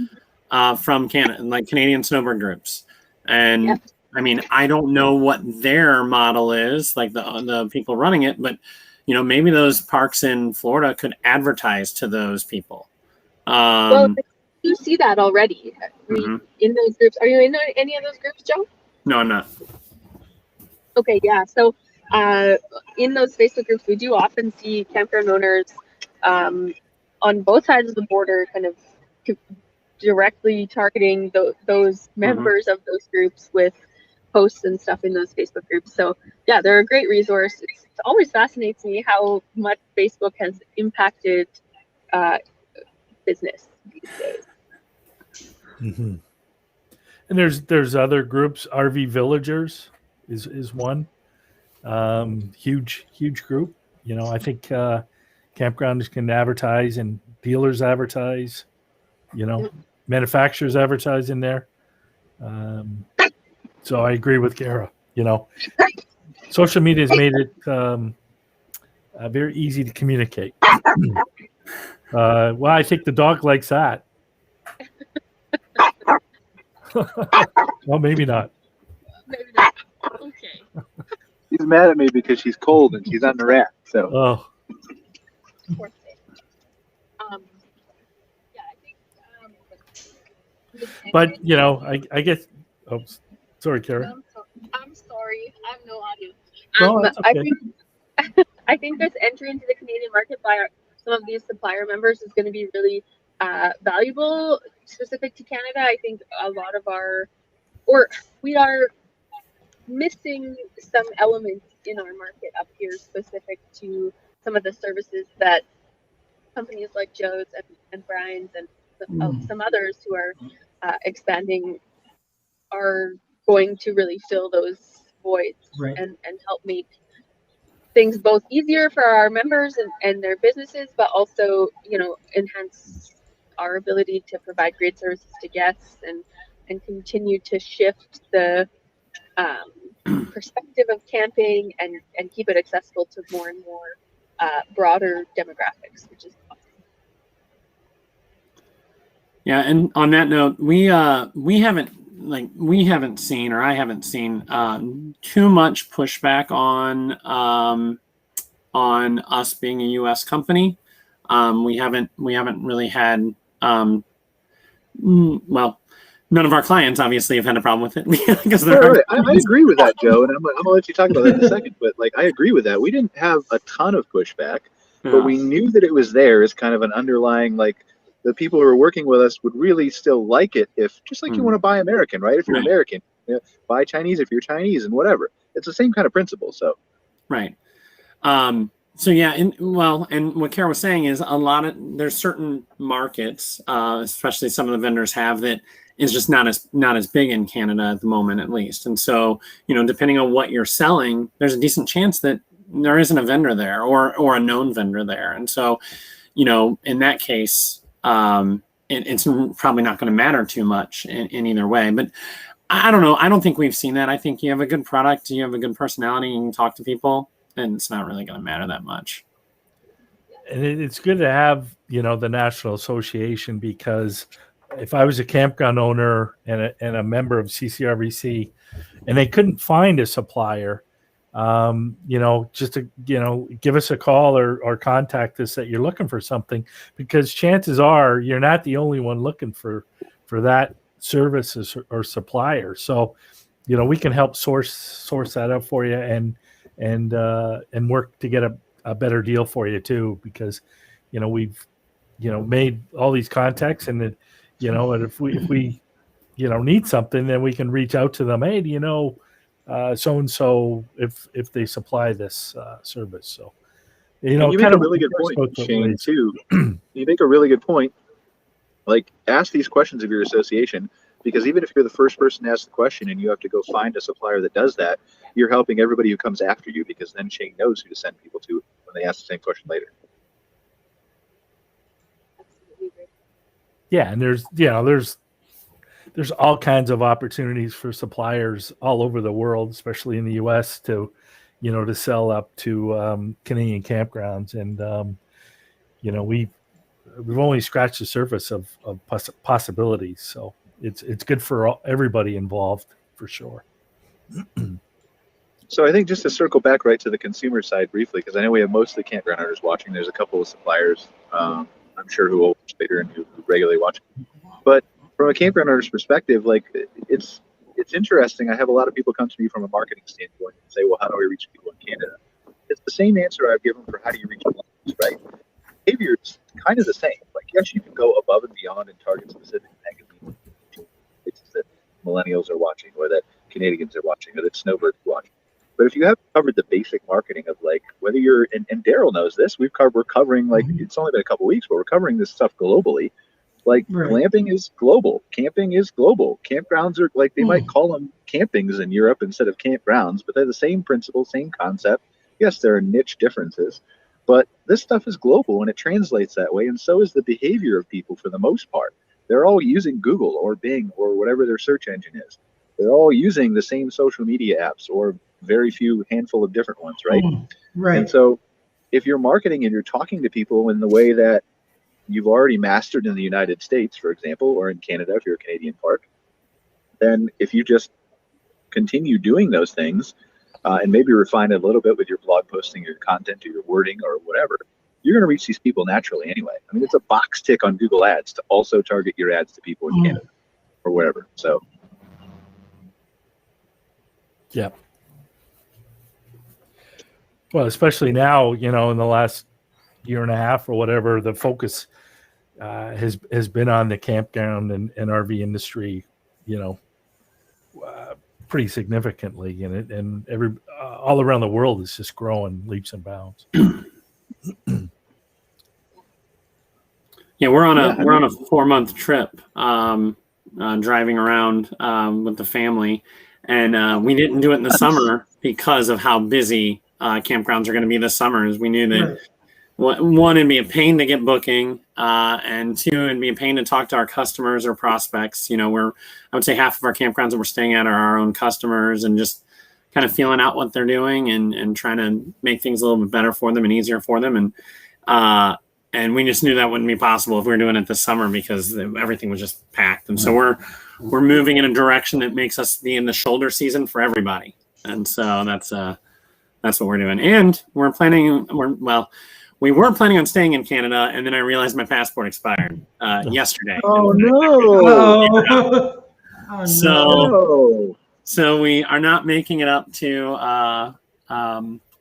from Canada, like Canadian snowbird groups. And I mean, I don't know what their model is, like the people running it, but maybe those parks in Florida could advertise to those people. Well, you see that already in those groups. Are you in any of those groups, Joe? No, I'm not. Okay, yeah. So in those Facebook groups, we do often see campground owners on both sides of the border kind of directly targeting those members of those groups with posts and stuff in those Facebook groups. So yeah, they're a great resource. It always fascinates me how much Facebook has impacted business these days. Mm-hmm. And there's other groups. RV Villagers is one huge group. I think campgrounders can advertise and dealers advertise. Manufacturers advertise in there. So I agree with Cara. Social media has made it very easy to communicate. Well, I think the dog likes that. Well, maybe not. Maybe not. Okay. She's mad at me because she's cold and she's on the rack. So. Oh. Poor thing. Yeah, I think. But I guess. Oh, sorry, Cara. I'm sorry. I have no audio. No, that's okay. I think this entry into the Canadian market by some of these supplier members is going to be really valuable, specific to Canada. I think a lot of we are missing some elements in our market up here specific to some of the services that companies like Joe's and Brian's and some others who are expanding are going to really fill those voids and help make things both easier for our members and their businesses, but also, enhance our ability to provide great services to guests and continue to shift the perspective of camping and keep it accessible to more and more broader demographics, which is awesome. Yeah, and on that note, I haven't seen too much pushback on us being a U.S. company. We haven't really had none of our clients obviously have had a problem with it because right. I agree with that, Joe, and I'm gonna let you talk about that in a second. But I agree with that. We didn't have a ton of pushback, but we knew that it was there as kind of an underlying the people who are working with us would really still like it if just like you want to buy American, right? If you're American, buy Chinese if you're Chinese and whatever. It's the same kind of principle. So right. So yeah, and what Cara was saying is there's certain markets, especially some of the vendors have that is just not as big in Canada at the moment, at least. And so, depending on what you're selling, there's a decent chance that there isn't a vendor there or a known vendor there. And so, in that case, it's probably not going to matter too much in either way. But I don't know. I don't think we've seen that. I think you have a good product, you have a good personality, you can talk to people, and it's not really going to matter that much. And it's good to have, the National Association, because if I was a campground owner and a member of CCRVC and they couldn't find a supplier, just to, give us a call or contact us that you're looking for something, because chances are you're not the only one looking for that service or supplier. So, we can help source that up for you and work to get a better deal for you too, because, we've, made all these contacts and and if we need something, then we can reach out to them. Hey, so-and-so if they supply this service. So, you make a really good point, Shane, too. You make a really good point. Ask these questions of your association. Because even if you're the first person to ask the question and you have to go find a supplier that does that, you're helping everybody who comes after you, because then Shane knows who to send people to when they ask the same question later. Yeah, and there's all kinds of opportunities for suppliers all over the world, especially in the U.S. to sell up to Canadian campgrounds, and we've only scratched the surface of possibilities. So it's good for everybody involved for sure. So I think just to circle back right to the consumer side briefly, because I know we have most of the campground owners watching. There's a couple of suppliers, I'm sure, who will watch later and who regularly watch. But from a campground owner's perspective, like it's interesting. I have a lot of people come to me from a marketing standpoint and say, well, how do I reach people in Canada? It's the same answer I've given for how do you reach people, right? Behavior is kind of the same. Like, yes, you can go above and beyond and target specific magazines, places that millennials are watching, or that Canadians are watching, or that snowbirds are watching. But if you have covered the basic marketing of, like, whether you're, and Daryl knows this, we're covering, like, it's only been a couple of weeks, but we're covering this stuff globally. Like, glamping is global, camping is global, campgrounds are, like, they might call them campings in Europe instead of campgrounds, but they're the same principle, same concept. Yes, there are niche differences, but this stuff is global and it translates that way, and so is the behavior of people for the most part. They're all using Google or Bing or whatever their search engine is. They're all using the same social media apps, or very few handful of different ones, right? Right. And so if you're marketing and you're talking to people in the way that you've already mastered in the United States, for example, or in Canada if you're a Canadian park, then if you just continue doing those things and maybe refine it a little bit with your blog posting, your content, or your wording, or whatever, you're going to reach these people naturally anyway. I mean, it's a box tick on Google Ads to also target your ads to people in Canada or wherever. So, yeah. Well, especially now, in the last year and a half or whatever, the focus has been on the campground and RV industry, pretty significantly, and all around the world is just growing leaps and bounds. Yeah, we're on a 4-month trip, driving around with the family, and we didn't do it in the summer because of how busy campgrounds are going to be this summer. As we knew that one, it'd be a pain to get booking, and two, it'd be a pain to talk to our customers or prospects. I would say half of our campgrounds that we're staying at are our own customers, and just kind of feeling out what they're doing and trying to make things a little bit better for them and easier for them. And we just knew that wouldn't be possible if we were doing it this summer because everything was just packed. And so we're moving in a direction that makes us be in the shoulder season for everybody. And so that's what we're doing. And we were planning on staying in Canada, and then I realized my passport expired yesterday. Oh no! So we are not making it up to.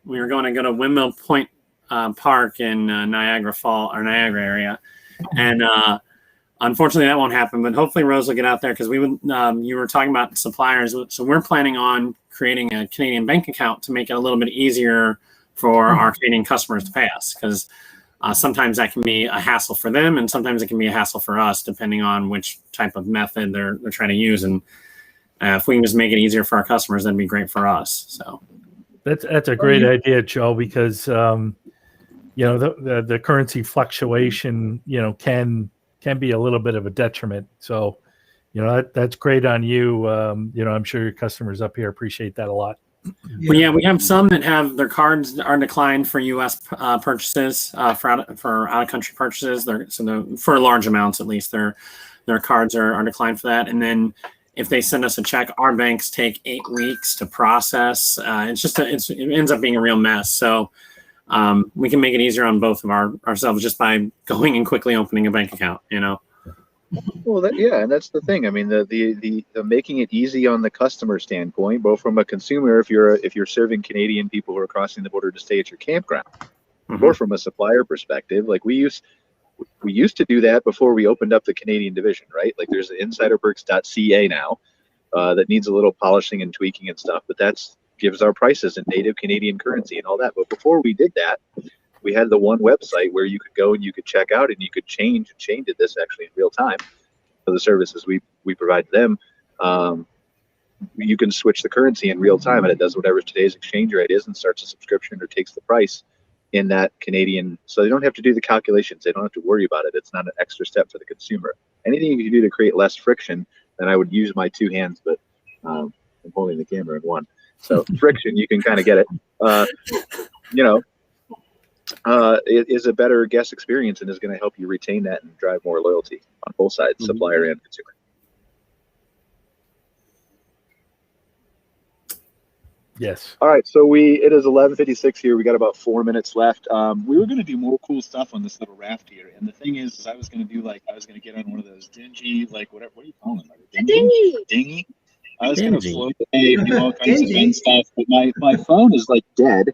We were going to go to Windmill Point Park in Niagara area, and unfortunately that won't happen. But hopefully Rose will get out there, because you were talking about suppliers, so we're planning on creating a Canadian bank account to make it a little bit easier for our Canadian customers to pay us, because sometimes that can be a hassle for them, and sometimes it can be a hassle for us, depending on which type of method they're trying to use. And if we can just make it easier for our customers, that'd be great for us. So that's a great idea, Joe, because the currency fluctuation can be a little bit of a detriment. So that's great on you. I'm sure your customers up here appreciate that a lot. Well, yeah, we have some that have their cards are declined for U.S. purchases, for out-of-country purchases. For large amounts, at least, their cards are declined for that. And then if they send us a check, our banks take 8 weeks to process. It ends up being a real mess. So we can make it easier on both of ourselves just by going and quickly opening a bank account. Well, and that's the thing. I mean, the making it easy on the customer standpoint, both from a consumer, if you're serving Canadian people who are crossing the border to stay at your campground, or from a supplier perspective, like we used to do that before we opened up the Canadian division, right? Like there's insiderperks.ca now that needs a little polishing and tweaking and stuff, but gives our prices in native Canadian currency and all that. But before we did that, we had the one website where you could go and you could check out and you could change. And Shane did this actually in real time. of the services we provide to them, you can switch the currency in real time, and it does whatever today's exchange rate is and starts a subscription or takes the price in that Canadian. So they don't have to do the calculations. They don't have to worry about it. It's not an extra step for the consumer. Anything you can do to create less friction, then I would use my 2 hands, but I'm holding the camera in one. So friction, you can kind of get it. It is a better guest experience and is going to help you retain that and drive more loyalty on both sides, supplier and consumer. Yes. All right, so it is 11:56 here. We got about 4 minutes left. We were going to do more cool stuff on this little raft here, and the thing is I was going to get on one of those dingy, like what do you call them? Dinghy. I was going to float away, do all kinds of fun stuff, but my phone is like dead,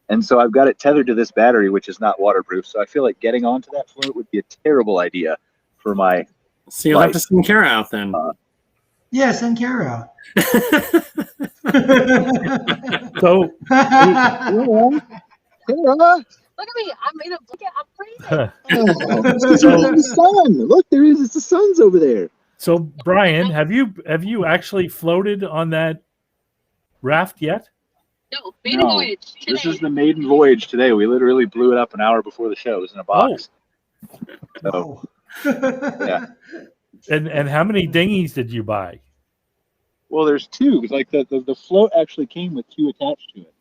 and so I've got it tethered to this battery, which is not waterproof. So I feel like getting onto that float would be a terrible idea for my. So you'll have to send Cara out then. Yeah, send Cara out. So, Look at me. I'm in a blanket. I'm freezing. The sun. Look, it's the sun's over there. so Brian, have you actually floated on that raft yet? No, maiden voyage today. This is the maiden voyage today. We literally blew it up an hour before the show. It was in a box. So, yeah. And how many dinghies did you buy? Well, there's 2. Like the float actually came with 2 attached to it.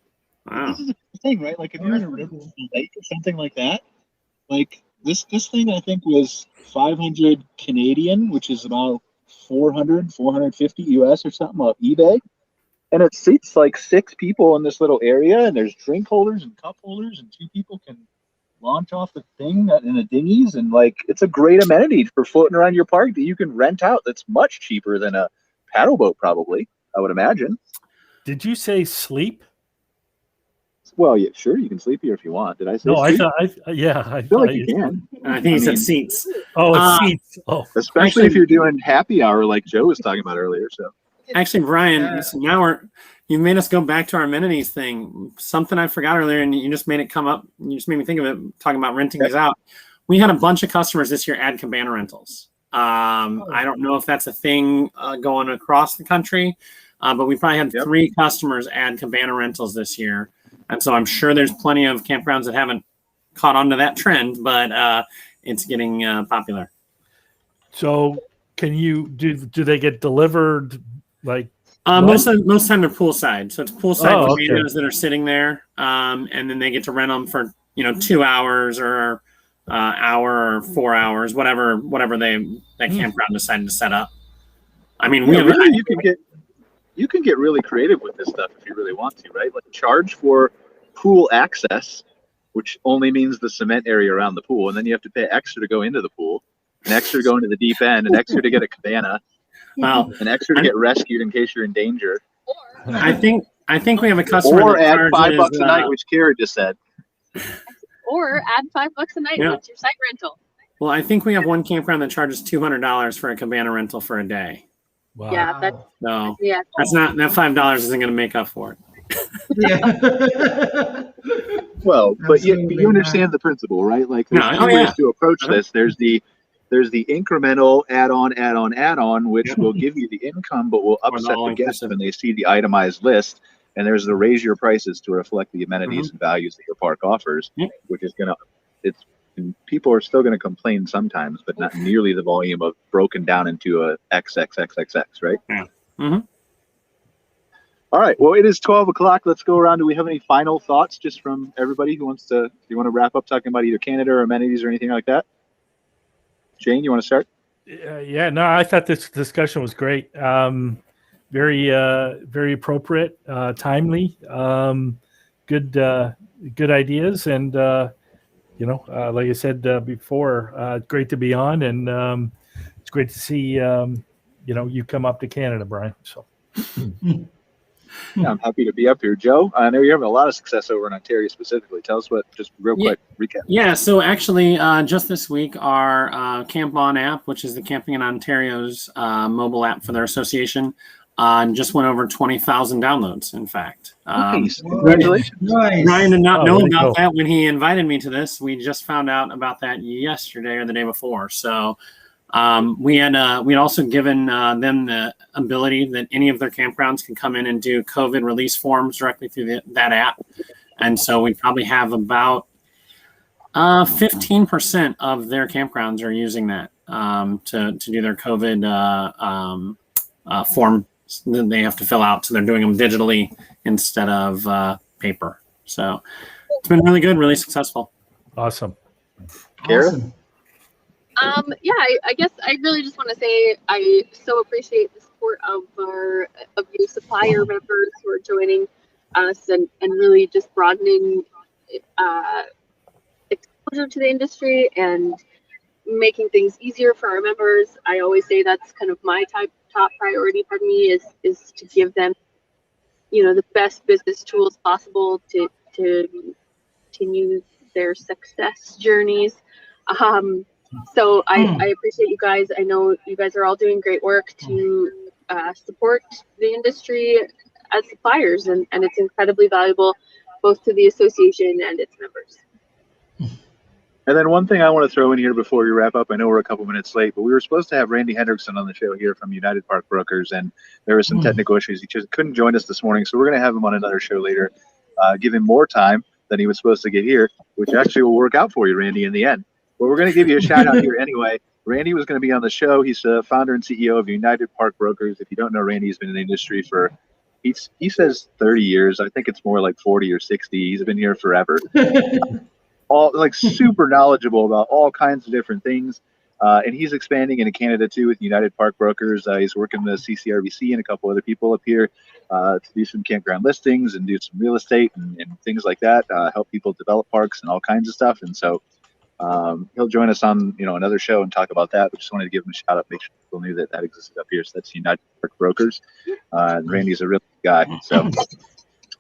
Wow. This is the thing, right? Like if you're in a river or lake or something like that, like this thing I think was 500 Canadian, which is about 450 US or something off eBay. And it seats like 6 people in this little area, and there's drink holders and cup holders, and 2 people can launch off the thing in the dinghies, and like it's a great amenity for floating around your park that you can rent out. That's much cheaper than a paddle boat, probably, I would imagine. Did you say sleep? Well, yeah, sure, you can sleep here if you want. Did I say No, sleep? I feel like you can. I think he said seats. Oh, it's seats. Oh, Especially if you're doing happy hour like Joe was talking about earlier. So Actually, Brian, so now you made us go back to our amenities thing. Something I forgot earlier, and you just made it come up. You just made me think of it, talking about renting these out. We had a bunch of customers this year add cabana rentals. I don't know if that's a thing going across the country, but we probably had 3 customers add cabana rentals this year. And so I'm sure there's plenty of campgrounds that haven't caught on to that trend, but it's getting popular. so can you do they get delivered like? Most of the time they're poolside, so it's poolside cabanas that are sitting there, and then they get to rent them for 2 hours or hour or 4 hours, whatever that campground decided to set up. I mean, you can get really creative with this stuff if you really want to, right? Like charge for pool access, which only means the cement area around the pool, and then you have to pay extra to go into the pool, an extra to go into the deep end, an extra to get a cabana. Wow, an extra to get rescued in case you're in danger. I think we have a customer. Or add $5 a night, which Cara just said. Or add $5 a night. What's your site rental? Well, I think we have one campground that charges $200 for a cabana rental for a day. Wow. Yeah, that's not that $5 isn't going to make up for it. Well, but you understand the principle, right? Like there's 2 ways to approach this. There's the incremental add-on, which will give you the income, but will upset the guests when they see the itemized list. And there's the raise your prices to reflect the amenities and values that your park offers, which is people are still going to complain sometimes, but not nearly the volume of broken down into a XXXXX, right? Yeah. Mm-hmm. All right. Well, it is 12 o'clock. Let's go around. Do we have any final thoughts just from everybody who wants to? Do you want to wrap up talking about either Canada or amenities or anything like that? Shane, you want to start? No, I thought this discussion was great. Very appropriate, timely, good ideas, and like I said before, great to be on, and it's great to see you come up to Canada, Brian. So. Yeah, I'm happy to be up here. Joe, I know you're having a lot of success over in Ontario specifically. Tell us just real quick recap. Yeah, so actually just this week our Camp On app, which is the Camping in Ontario's mobile app for their association, just went over 20,000 downloads, in fact. Nice. Congratulations. Nice. Ryan did not know about that when he invited me to this. We just found out about that yesterday or the day before. So We'd also given them the ability that any of their campgrounds can come in and do COVID release forms directly through that app. And so we probably have about 15% of their campgrounds are using that to do their COVID form that they have to fill out. So they're doing them digitally instead of paper. So it's been really good, really successful. Awesome. Cara? Awesome. Yeah, I guess I really just want to say I so appreciate the support of your supplier members who are joining us and really just broadening exposure to the industry and making things easier for our members. I always say that's kind of my top priority for me is to give them, the best business tools possible to continue their success journeys. So I appreciate you guys. I know you guys are all doing great work to support the industry as suppliers, and it's incredibly valuable both to the association and its members. And then one thing I want to throw in here before we wrap up, I know we're a couple minutes late, but we were supposed to have Randy Hendrickson on the show here from United Park Brokers, and there were some technical issues. He just couldn't join us this morning, so we're going to have him on another show later, give him more time than he was supposed to get here, which actually will work out for you, Randy, in the end. But we're going to give you a shout out here anyway. Randy was going to be on the show. He's the founder and CEO of United Park Brokers. If you don't know Randy, he's been in the industry for, he says 30 years. I think it's more like 40 or 60. He's been here forever. All like super knowledgeable about all kinds of different things. And he's expanding into Canada too with United Park Brokers. He's working with CCRBC and a couple other people up here to do some campground listings and do some real estate and things like that, help people develop parks and all kinds of stuff. And so he'll join us on another show and talk about that. But just wanted to give him a shout out, make sure people knew that existed up here. So that's United Park Brokers. And Randy's a real good guy. So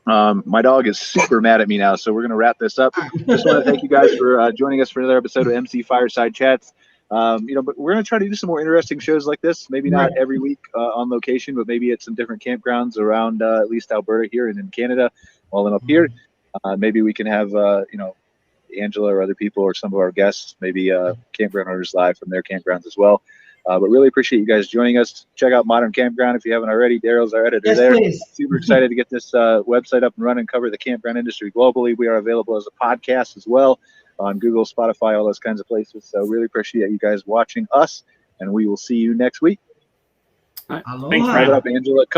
my dog is super mad at me now, so we're going to wrap this up. Just want to thank you guys for joining us for another episode of MC Fireside Chats. But we're going to try to do some more interesting shows like this. Maybe not every week on location, but maybe at some different campgrounds around at least Alberta here and in Canada while I'm up here. Maybe we can have, Angela or other people or some of our guests, maybe campground owners live from their campgrounds as well. But really appreciate you guys joining us. Check out Modern Campground if you haven't already. Daryl's our editor there. Please. Super excited to get this website up and running and cover the campground industry globally. We are available as a podcast as well on Google, Spotify, all those kinds of places. So really appreciate you guys watching us, and we will see you next week. All right. Aloha. Thanks, Wrap it up, Angela.